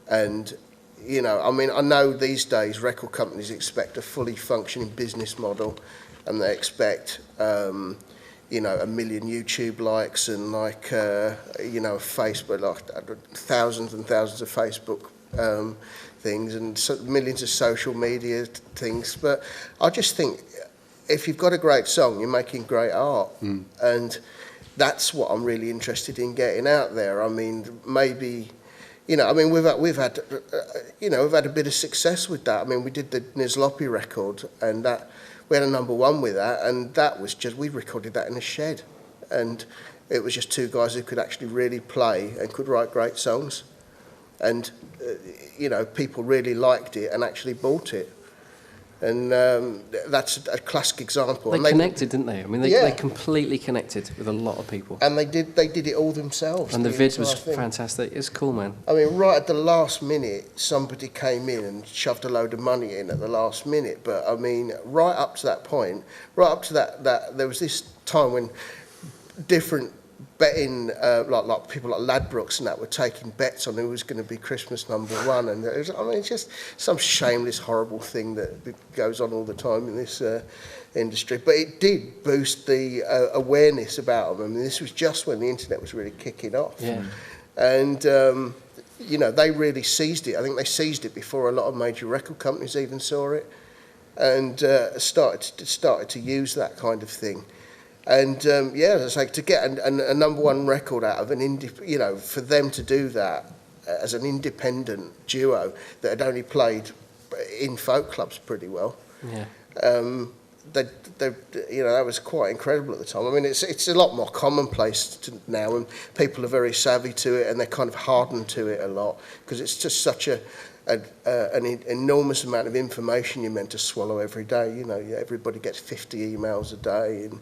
And, I know these days record companies expect a fully functioning business model, and they expect, 1 million YouTube likes and Facebook, like thousands and thousands of Facebook things and millions of social media things. But I just think if you've got a great song, you're making great art. And that's what I'm really interested in getting out there. I mean, maybe... we've had a bit of success with that. I mean, we did the Nizlopi record, and that we had a #1 with that, and that was just, we recorded that in a shed, and it was just two guys who could actually really play and could write great songs, and people really liked it and actually bought it. And that's a classic example. They connected, didn't they? I mean, they completely connected with a lot of people. And they did it all themselves. And the vid was fantastic. It's cool, man. I mean, right at the last minute, somebody came in and shoved a load of money in at the last minute. But I mean, right up to that point, there was this time when different betting, like people like Ladbrokes and that were taking bets on who was going to be Christmas #1, and it was, it's just some shameless, horrible thing that goes on all the time in this industry. But it did boost the awareness about them. I mean, this was just when the internet was really kicking off, and they really seized it. I think they seized it before a lot of major record companies even saw it, and started to use that kind of thing. And it's like to get a #1 record out of an indie, for them to do that as an independent duo that had only played in folk clubs pretty well. That was quite incredible at the time. I mean, it's a lot more commonplace now, and people are very savvy to it, and they're kind of hardened to it a lot because it's just such an enormous amount of information you're meant to swallow every day. Everybody gets 50 emails a day and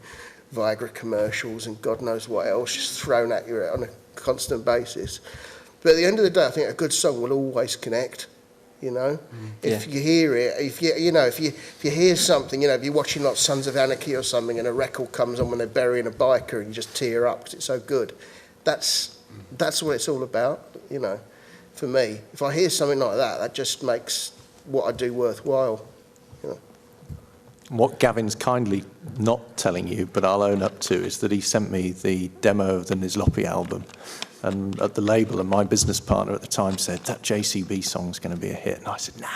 Viagra commercials and God knows what else just thrown at you on a constant basis. But at the end of the day, I think a good song will always connect. If you hear it, if you hear something, if you're watching like Sons of Anarchy or something, and a record comes on when they're burying a biker, and you just tear up because it's so good. That's what it's all about. For me, if I hear something like that, that just makes what I do worthwhile. What Gavin's kindly not telling you, but I'll own up to, is that he sent me the demo of the Nizlopi album, and at the label, and my business partner at the time said, that JCB song's going to be a hit. And I said, nah.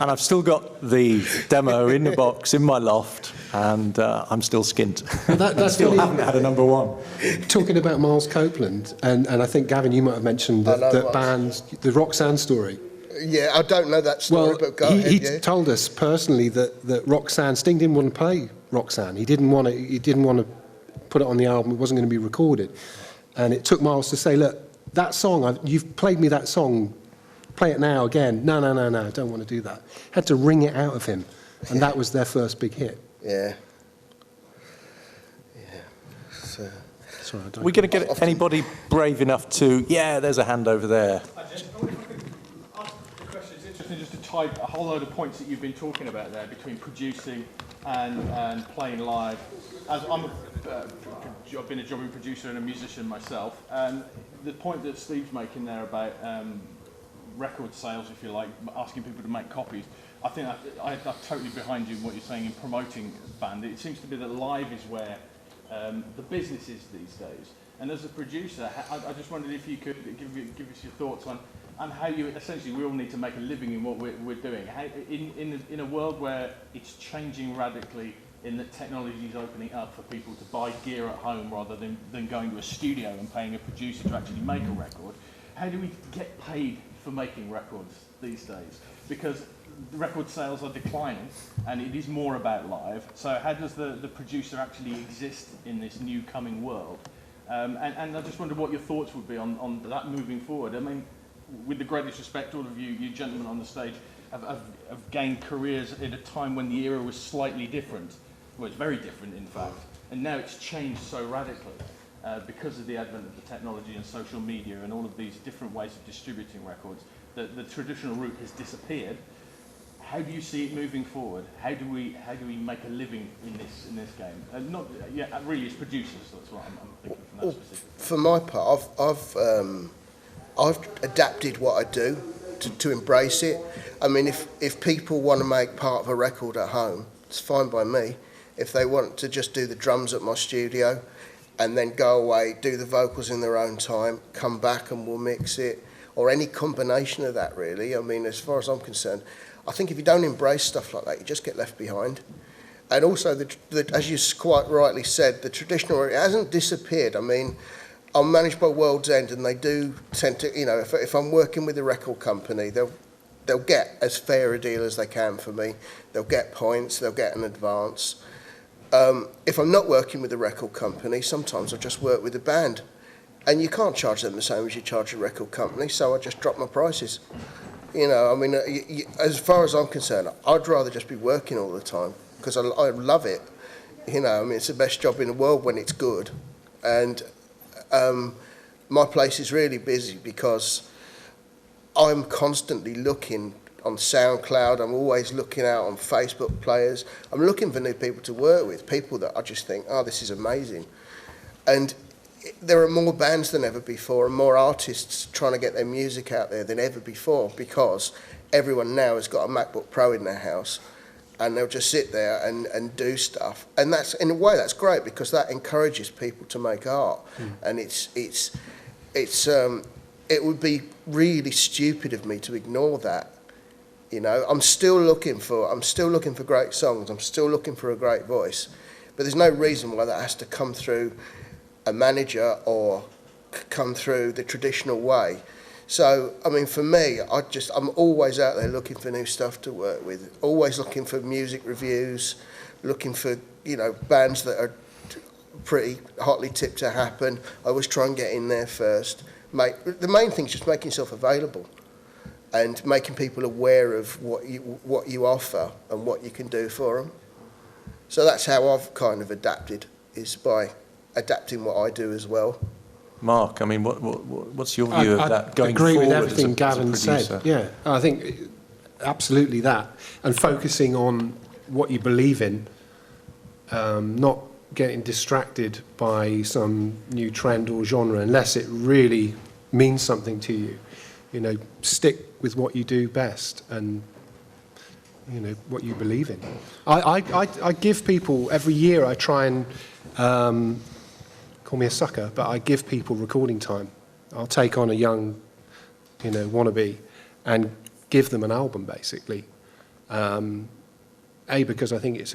And I've still got the demo in the box in my loft, and I'm still skint. That's still haven't had a #1. Talking about Miles Copeland, and I think, Gavin, you might have mentioned that band, the Roxanne story. Yeah, I don't know that story, but go ahead. He told us personally that Roxanne, Sting didn't want to play Roxanne. He didn't want to put it on the album. It wasn't going to be recorded. And it took Miles to say, look, that song, you've played me that song, play it now again. No, I don't want to do that. Had to wring it out of him. And that was their first big hit. Yeah. Sorry, We're going to get anybody brave enough to, there's a hand over there. Just to type a whole load of points that you've been talking about there between producing and playing live. As I've been a jobbing producer and a musician myself, and the point that Steve's making there about record sales, if you like, asking people to make copies, I think I'm totally behind you in what you're saying in promoting band. It seems to be that live is where the business is these days. And as a producer, I just wondered if you could give us your thoughts on how you, essentially, we all need to make a living in what we're doing. How, in a world where it's changing radically, in that technology is opening up for people to buy gear at home rather than going to a studio and paying a producer to actually make a record, how do we get paid for making records these days? Because the record sales are declining and it is more about live. So how does the producer actually exist in this new coming world? And I just wonder what your thoughts would be on that moving forward. I mean, with the greatest respect, all of you gentlemen on the stage have gained careers at a time when the era was slightly different. Well, it's very different, in fact. And now it's changed so radically because of the advent of the technology and social media and all of these different ways of distributing records. The traditional route has disappeared. How do you see it moving forward? How do we make a living in this game? Really, as producers. That's what I'm thinking from that specific. For my part, I've adapted what I do to embrace it. I mean, if people want to make part of a record at home, it's fine by me. If they want to just do the drums at my studio and then go away, do the vocals in their own time, come back and we'll mix it, or any combination of that, really. I mean, as far as I'm concerned, I think if you don't embrace stuff like that, you just get left behind. And also, as you quite rightly said, the traditional, it hasn't disappeared. I mean, I'm managed by World's End, and they do tend to, if I'm working with a record company, they'll get as fair a deal as they can for me. They'll get points, they'll get an advance. If I'm not working with a record company, sometimes I just work with a band. And you can't charge them the same as you charge a record company, so I just drop my prices. I mean, as far as I'm concerned, I'd rather just be working all the time, because I love it. I mean, it's the best job in the world when it's good. And my place is really busy because I'm constantly looking on SoundCloud, I'm always looking out on Facebook players. I'm looking for new people to work with, people that I just think, oh, this is amazing. And there are more bands than ever before and more artists trying to get their music out there than ever before, because everyone now has got a MacBook Pro in their house and they'll just sit there and do stuff. And that's, in a way, that's great, because that encourages people to make art. And it would be really stupid of me to ignore that. I'm still looking for great songs. I'm still looking for a great voice, but there's no reason why that has to come through a manager or come through the traditional way. So, I mean, for me, I'm always out there looking for new stuff to work with, always looking for music reviews, looking for, bands that are pretty hotly tipped to happen. I always try and get in there first. The main thing is just making yourself available and making people aware of what you offer and what you can do for them. So that's how I've kind of adapted, is by adapting what I do as well. Mark, I mean, what's your view of that going forward? I agree with forward everything Gavin as a producer? said. Yeah, I think absolutely that. And focusing on what you believe in, not getting distracted by some new trend or genre unless it really means something to you. Stick with what you do best and, what you believe in. I give people, every year I try and, call me a sucker, but I give people recording time. I'll take on a young, wannabe and give them an album, basically. Because I think it's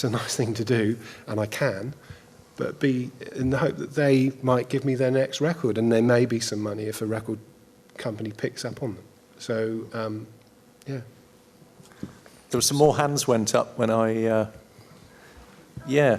a nice thing to do, and I can, but B, in the hope that they might give me their next record, and there may be some money if a record company picks up on them. So, yeah. There were some more hands went up when I, yeah.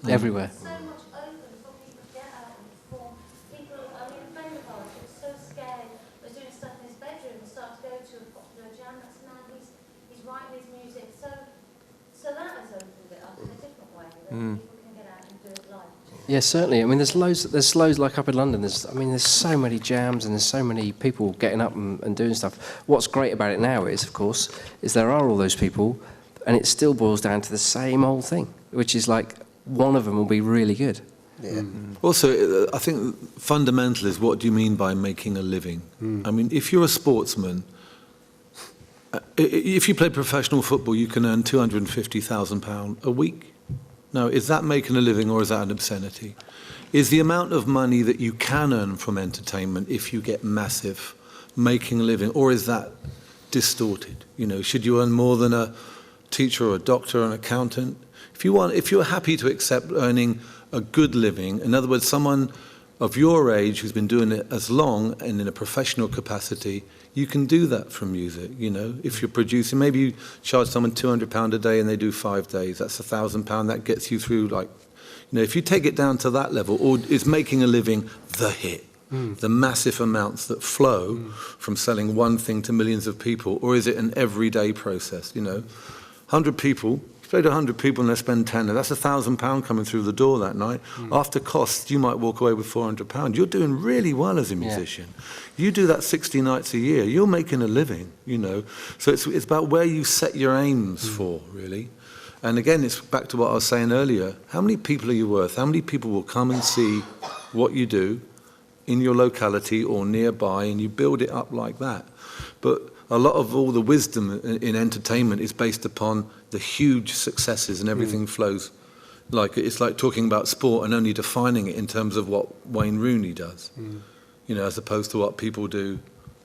Everywhere. So much open for people to get out and perform. People, I mean, a friend of ours was so scared, was doing stuff in his bedroom and started to go to a popular jam. That's now he's writing his music. So that has opened it up in a different way. People can get out and do it live. Yeah, certainly. I mean, there's loads like up in London. There's so many jams and there's so many people getting up and doing stuff. What's great about it now is, of course, there are all those people, and it still boils down to the same old thing, which is like, one of them will be really good. Yeah. Also, I think fundamental is, what do you mean by making a living? I mean, if you're a sportsman, if you play professional football, you can earn £250,000 a week. Now, is that making a living, or is that an obscenity? Is the amount of money that you can earn from entertainment, if you get massive, making a living, or is that distorted? Should you earn more than a teacher or a doctor or an accountant. If you're happy to accept earning a good living, in other words, someone of your age who's been doing it as long and in a professional capacity, you can do that from music, you know. If you're producing, maybe you charge someone £200 a day and they do 5 days, that's £1,000, that gets you through, like, you know, if you take it down to that level, or is making a living the hit, the massive amounts that flow from selling one thing to millions of people, or is it an everyday process, you know? 100 people, if you pay to 100 people and they spend 10, that's £1,000 coming through the door that night. After costs, you might walk away with £400. You're doing really well as a musician. You do that 60 nights a year, you're making a living, you know. So it's about where you set your aims for, really. And again, it's back to what I was saying earlier. How many people are you worth? How many people will come and see what you do in your locality or nearby, and you build it up like that? But a lot of all the wisdom in entertainment is based upon the huge successes, and everything flows. Like, it's like talking about sport and only defining it in terms of what Wayne Rooney does, you know, as opposed to what people do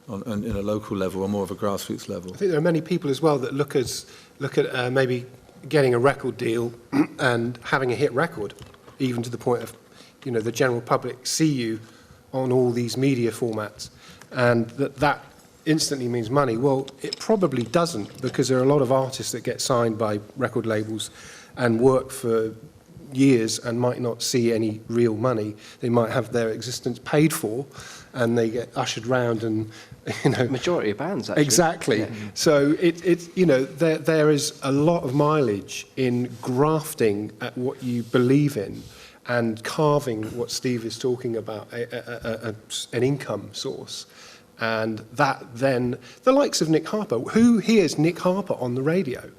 in a local level or more of a grassroots level. I think there are many people as well that look at maybe getting a record deal and having a hit record, even to the point of, you know, the general public see you on all these media formats, and that instantly means money. Well, it probably doesn't, because there are a lot of artists that get signed by record labels and work for years and might not see any real money. They might have their existence paid for, and they get ushered round, and, you know, Majority of bands, actually. Exactly. Yeah. So it you know, there is a lot of mileage in grafting at what you believe in and carving what Steve is talking about, an income source. And that then, the likes of Nick Harper, who hears Nick Harper on the radio?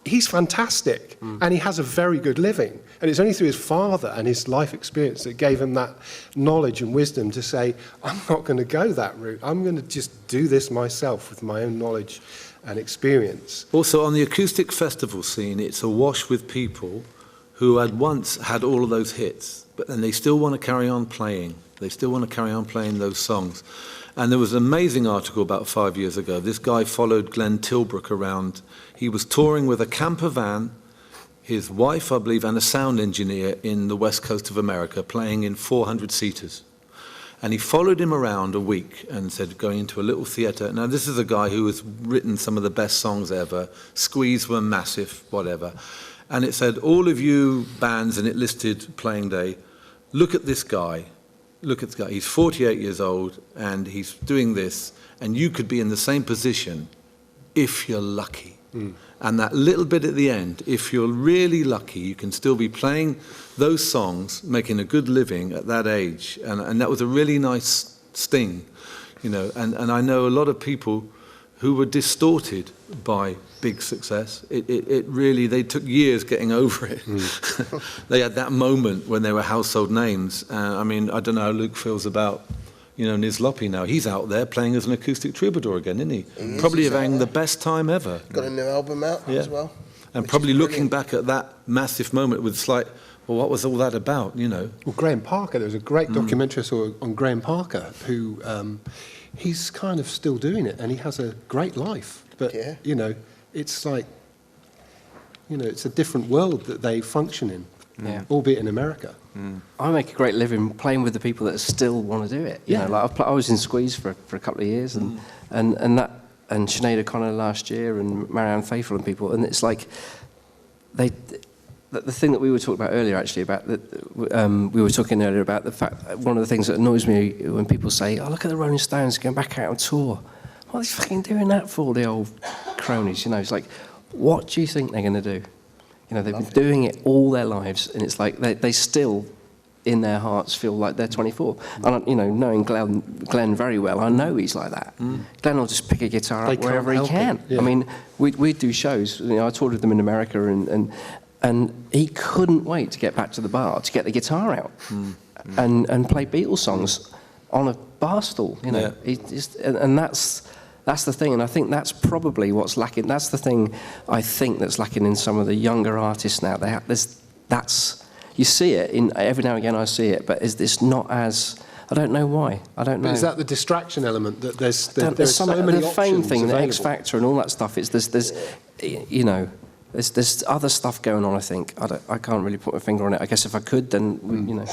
He's fantastic, and he has a very good living. And it's only through his father and his life experience that gave him that knowledge and wisdom to say, I'm not going to go that route. I'm going to just do this myself with my own knowledge and experience. Also, on the acoustic festival scene, it's awash with people who had once had all of those hits, but then they still want to carry on playing. They still want to carry on playing those songs. And there was an amazing article about 5 years ago. This guy followed Glenn Tilbrook around. He was touring with a camper van, his wife, I believe, and a sound engineer in the west coast of America, playing in 400-seaters. And he followed him around a week and said, going into a little theatre. Now, this is a guy who has written some of the best songs ever. Squeeze were massive, whatever. And it said, all of you bands, and it listed playing day, look at this guy. Look at this guy. He's 48 years old, and he's doing this, and you could be in the same position if you're lucky. And that little bit at the end, if you're really lucky, you can still be playing those songs, making a good living at that age. And that was a really nice sting, you know. And I know a lot of people who were distorted by big success. It really, they took years getting over it. They had that moment when they were household names. I mean, I don't know how Luke feels about, you know, Nizlopi now. He's out there playing as an acoustic troubadour again, isn't he? Probably having the best time ever. Got a new album out as well. And probably looking back at that massive moment with slight, well, what was all that about, you know? Well, Graham Parker, there was a great documentary I saw on Graham Parker, who he's kind of still doing it, and he has a great life. But, you know, it's like, you know, it's a different world that they function in, albeit in America. I make a great living playing with the people that still want to do it. You know, like I was in Squeeze for a couple of years, and Sinead O'Connor last year, and Marianne Faithfull and people, and it's like the thing that we were talking about earlier, actually, about we were talking earlier about the fact that one of the things that annoys me when people say, "Oh, look at the Rolling Stones going back out on tour." What are they fucking doing that for, the old cronies? You know, it's like, what do you think they're going to do? You know, they've been doing it all their lives, and it's like they still, in their hearts, feel like they're 24. And, you know, knowing Glenn very well, I know he's like that. Glenn will just pick a guitar up wherever he can. I mean, we'd do shows. You know, I toured with them in America, and he couldn't wait to get back to the bar to get the guitar out and play Beatles songs on a bar stool. You know, and that's the thing, and I think that's probably what's lacking. That's the thing I think that's lacking in some of the younger artists now. You see it every now and again. I see it, but it's not as I don't know why. I don't know. But is that the distraction element that there's some so many the fame options thing, the X available? Factor, and all that stuff? There's other stuff going on. I think I can't really put my finger on it. I guess if I could, then I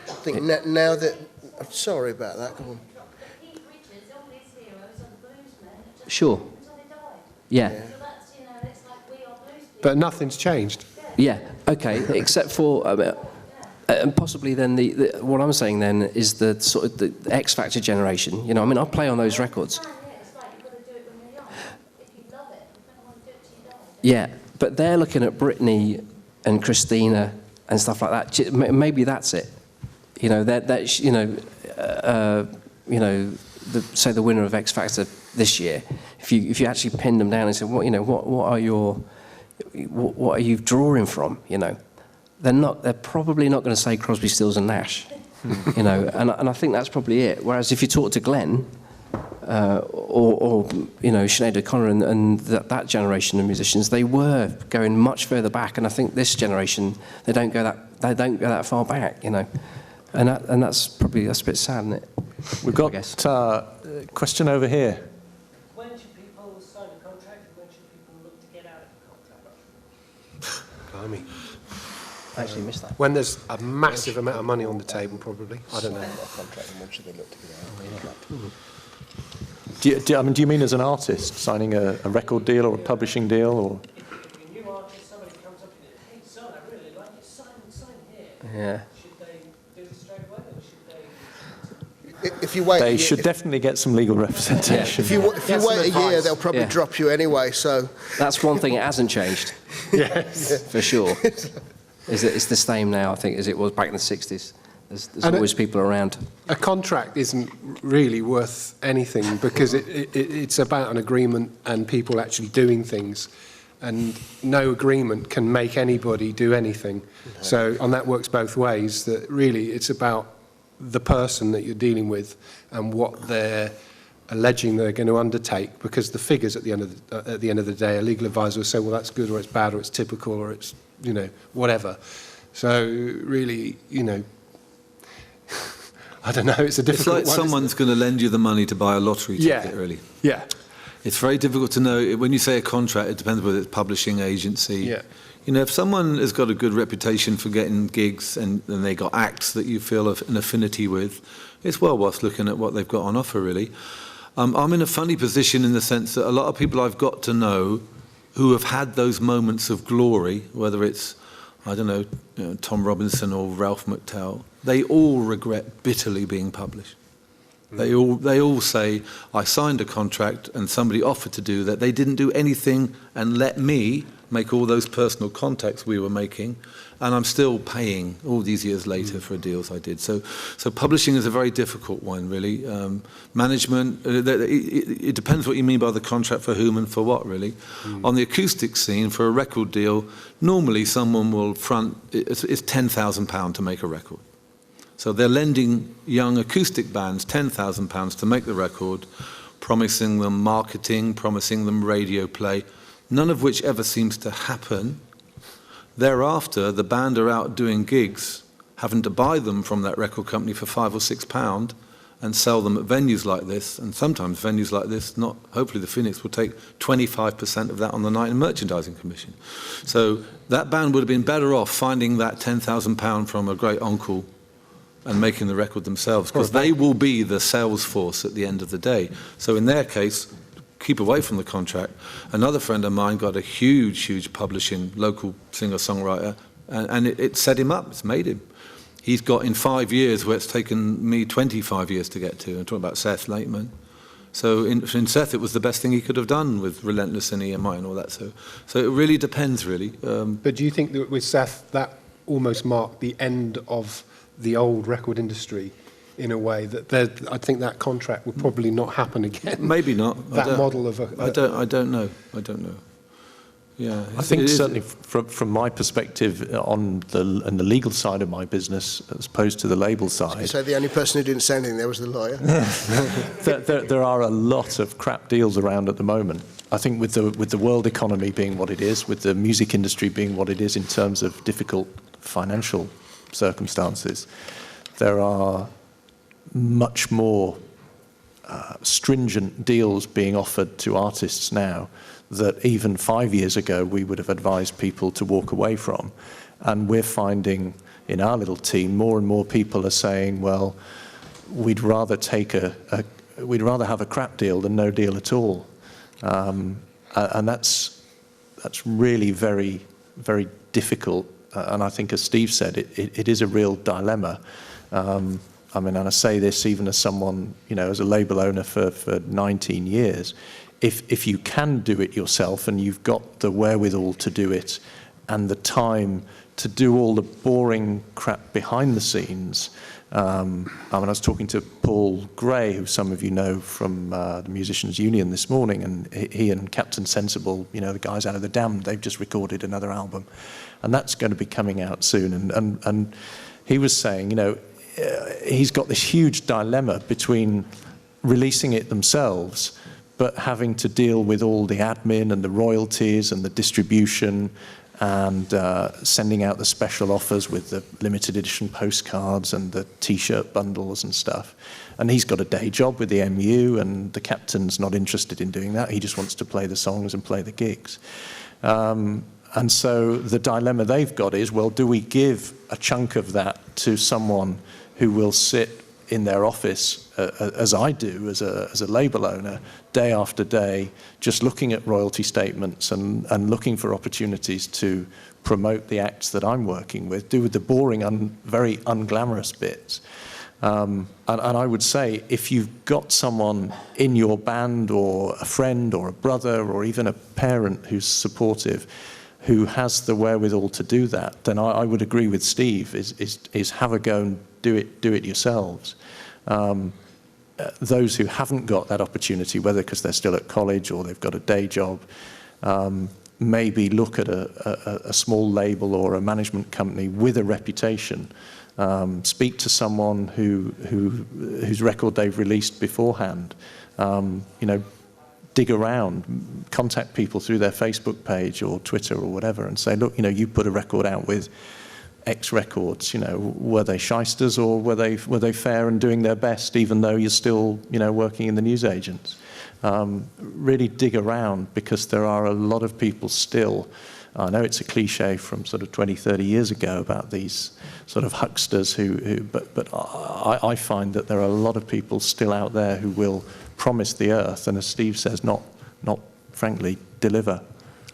think now that I'm sorry about that. Go on. Keith Richards, all his heroes are the bluesmen. Sure. Until they died. Yeah. So that's, it's like we are blues people. But nothing's changed. Yeah. Okay. Except for. And possibly then what I'm saying then is the sort of the X Factor generation. I play on those records. It's like you've got to do it when you're young. If you love it, you don't want to do it till you die. Yeah, but they're looking at Britney and Christina and stuff like that. Maybe that's it. Say the winner of X Factor this year. If you actually pinned them down and said, what are you drawing from? They're probably not going to say Crosby, Stills and Nash, and I think that's probably it. Whereas if you talk to Glenn or Sinead O'Connor and that generation of musicians, they were going much further back, and I think this generation they don't go that far back, and that's a bit sad, isn't it? We've got a question over here. When should people sign a contract, and when should people look to get out of a contract? Blimey. I actually missed that. When there's a massive amount of money on the table, probably. I don't know. Do you mean as an artist, signing a record deal or a publishing deal? Or? If you're a new artist, somebody comes up and says, hey, son, I really like it, sign here. Yeah. Should they do this straight away, or should they... If you wait, They should definitely get some legal representation. If you wait a year, they'll probably drop you anyway. So That's one thing that hasn't changed. Yes. For sure. It's the same now, I think, as it was back in the 60s. There's always people around. A contract isn't really worth anything because it's about an agreement and people actually doing things. And no agreement can make anybody do anything. So, and that works both ways, that really it's about the person that you're dealing with and what they're alleging they're going to undertake, because the figures at the end of the day, a legal advisor will say, well, that's good or it's bad or it's typical or it's, whatever. So really, I don't know, it's a difficult one. It's like someone's going to lend you the money to buy a lottery ticket, really. Yeah. It's very difficult to know. When you say a contract, it depends whether it's publishing agency. Yeah. If someone has got a good reputation for getting gigs and they got acts that you feel an affinity with, it's well worth looking at what they've got on offer, really. I'm in a funny position in the sense that a lot of people I've got to know who have had those moments of glory, whether it's, I don't know, Tom Robinson or Ralph McTell, they all regret bitterly being published. They all say, I signed a contract and somebody offered to do that. They didn't do anything and let me make all those personal contacts we were making, and I'm still paying all these years later for deals I did. So publishing is a very difficult one, really. Management, it depends what you mean by the contract, for whom and for what, really. On the acoustic scene, for a record deal, normally someone will front, it's £10,000 to make a record. So they're lending young acoustic bands £10,000 to make the record, promising them marketing, promising them radio play, none of which ever seems to happen. Thereafter, the band are out doing gigs, having to buy them from that record company for £5 or £6 and sell them at venues like this. And sometimes venues like this, hopefully the Phoenix will take 25% of that on the night in merchandising commission. So that band would have been better off finding that £10,000 from a great uncle and making the record themselves, because they will be the sales force at the end of the day. So in their case, keep away from the contract. Another friend of mine got a huge publishing local singer-songwriter, and it set him up. It's made him. He's got in 5 years where it's taken me 25 years to get to. I'm talking about Seth Lateman. So in Seth, it was the best thing he could have done with Relentless and EMI and all that. So it really depends, really. But do you think that with Seth, that almost marked the end of the old record industry in a way that I think that contract would probably not happen again? Maybe not. That model of I don't know. Yeah, I think certainly from my perspective on the legal side of my business, as opposed to the label side. So the only person who didn't say anything there was the lawyer. there are a lot of crap deals around at the moment. I think with the world economy being what it is, with the music industry being what it is in terms of difficult financial circumstances, there are much more stringent deals being offered to artists now that even 5 years ago we would have advised people to walk away from. And we're finding in our little team more and more people are saying, well, we'd rather have a crap deal than no deal at all. And that's really very, very difficult. And I think, as Steve said, it is a real dilemma. I mean, and I say this even as someone, as a label owner for 19 years, if you can do it yourself and you've got the wherewithal to do it and the time to do all the boring crap behind the scenes. I was talking to Paul Gray, who some of you know from the Musicians Union this morning, and he and Captain Sensible, the guys out of the Damned, they've just recorded another album, and that's going to be coming out soon. And he was saying, he's got this huge dilemma between releasing it themselves, but having to deal with all the admin and the royalties and the distribution and sending out the special offers with the limited edition postcards and the T-shirt bundles and stuff. And he's got a day job with the MU, and the captain's not interested in doing that. He just wants to play the songs and play the gigs. And so the dilemma they've got is, well, do we give a chunk of that to someone who will sit in their office, as I do as a label owner, day after day, just looking at royalty statements and looking for opportunities to promote the acts that I'm working with, do the boring, very unglamorous bits. And I would say, if you've got someone in your band or a friend or a brother or even a parent who's supportive, who has the wherewithal to do that, then I would agree with Steve, is have a go and do it yourselves. Those who haven't got that opportunity, whether because they're still at college or they've got a day job, maybe look at a small label or a management company with a reputation. Speak to someone whose record they've released beforehand. Dig around, contact people through their Facebook page or Twitter or whatever, and say, look, you put a record out with X Records, were they shysters or were they fair and doing their best, even though you're still, working in the newsagents? Really dig around, because there are a lot of people still. I know it's a cliche from sort of 20, 30 years ago about these sort of hucksters but I find that there are a lot of people still out there who will promise the earth and, as Steve says, not frankly deliver.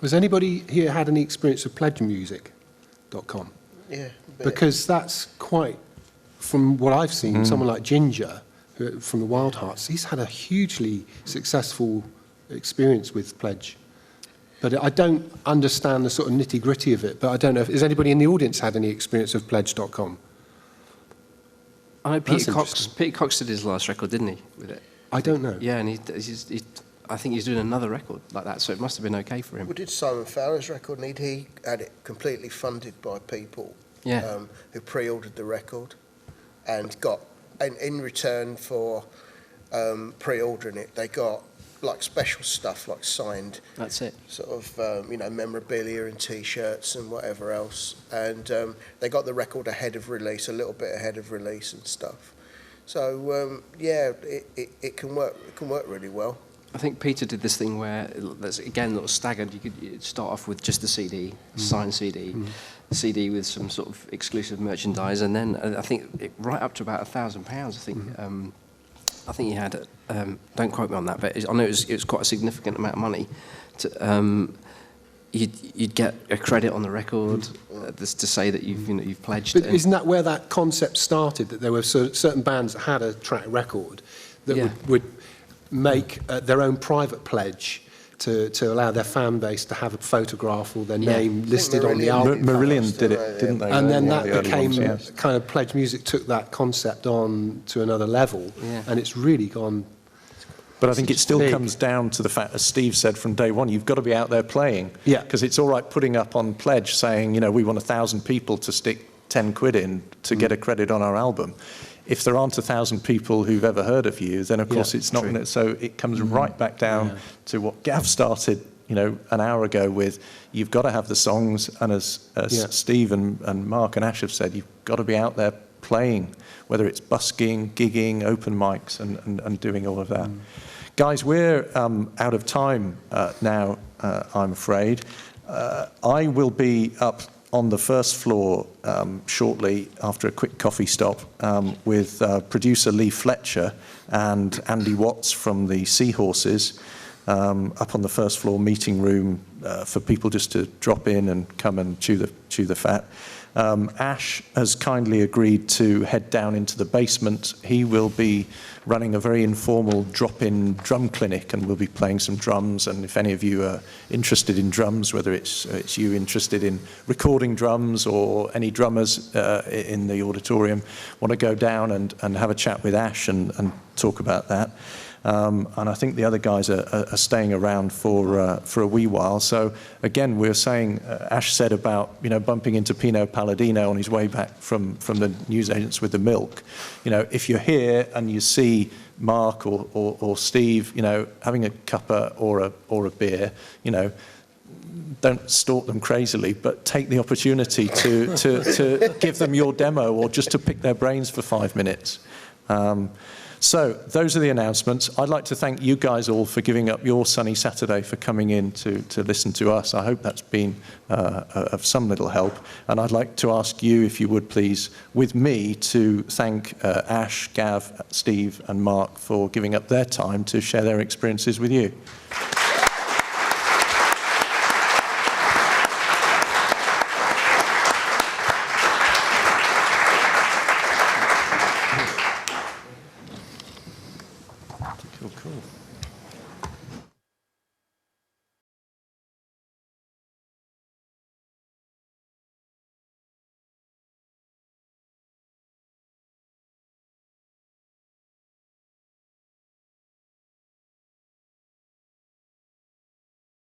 Was anybody here had any experience of pledgemusic.com? Yeah. Because that's quite, from what I've seen, someone like Ginger from the Wild Hearts, he's had a hugely successful experience with Pledge. But I don't understand the sort of nitty-gritty of it. But I don't know if has anybody in the audience had any experience of Pledge.com? I know Peter Cox did his last record, didn't he, with it? I don't know. Yeah, and I think he's doing another record like that, so it must have been okay for him. We did Simon Fowler's record, and he had it completely funded by people who pre-ordered the record and got, and in return for pre-ordering it, they got like special stuff, like signed, that's it, sort of memorabilia and T-shirts and whatever else, and they got the record ahead of release, a little bit ahead of release and stuff. So it can work. It can work really well. I think Peter did this thing where, there's again a little staggered. You could start off with just the CD, signed CD, CD with some sort of exclusive merchandise, and then I think right up to about £1,000. I think he had. Don't quote me on that, but I know it was quite a significant amount of money. You'd get a credit on the record to say that you've pledged. But isn't that where that concept started? That there were certain bands that had a track record that would make their own private pledge to allow their fan base to have a photograph or their name listed on the album. Marillion did it, didn't they? And then that became kind of Pledge Music took that concept on to another level, and it's really gone. But I think it still comes down to the fact, as Steve said from day one, you've got to be out there playing. Yeah. Because it's all right putting up on Pledge saying, we want 1,000 people to stick 10 quid in to get a credit on our album. If there aren't 1,000 people who've ever heard of you, then of course it's not going to. So it comes right back down to what Gav started, an hour ago with. You've got to have the songs, and as Steve and Mark and Ash have said, you've got to be out there playing, whether it's busking, gigging, open mics, and doing all of that. Guys, we're out of time now, I'm afraid. I will be up on the first floor shortly after a quick coffee stop with producer Lee Fletcher and Andy Watts from the Seahorses up on the first floor meeting room for people just to drop in and come and chew the fat. Ash has kindly agreed to head down into the basement. He will be running a very informal drop-in drum clinic, and we'll be playing some drums. And if any of you are interested in drums, whether it's you interested in recording drums or any drummers in the auditorium, want to go down and have a chat with Ash and talk about that. And I think the other guys are staying around for a wee while. So again, we're saying, Ash said about bumping into Pino Palladino on his way back from the newsagents with the milk. If you're here and you see Mark or Steve, having a cuppa or a beer, don't stalk them crazily, but take the opportunity to give them your demo or just to pick their brains for 5 minutes. So those are the announcements. I'd like to thank you guys all for giving up your sunny Saturday for coming in to listen to us. I hope that's been of some little help. And I'd like to ask you, if you would please, with me, to thank Ash, Gav, Steve and Mark for giving up their time to share their experiences with you. Cool.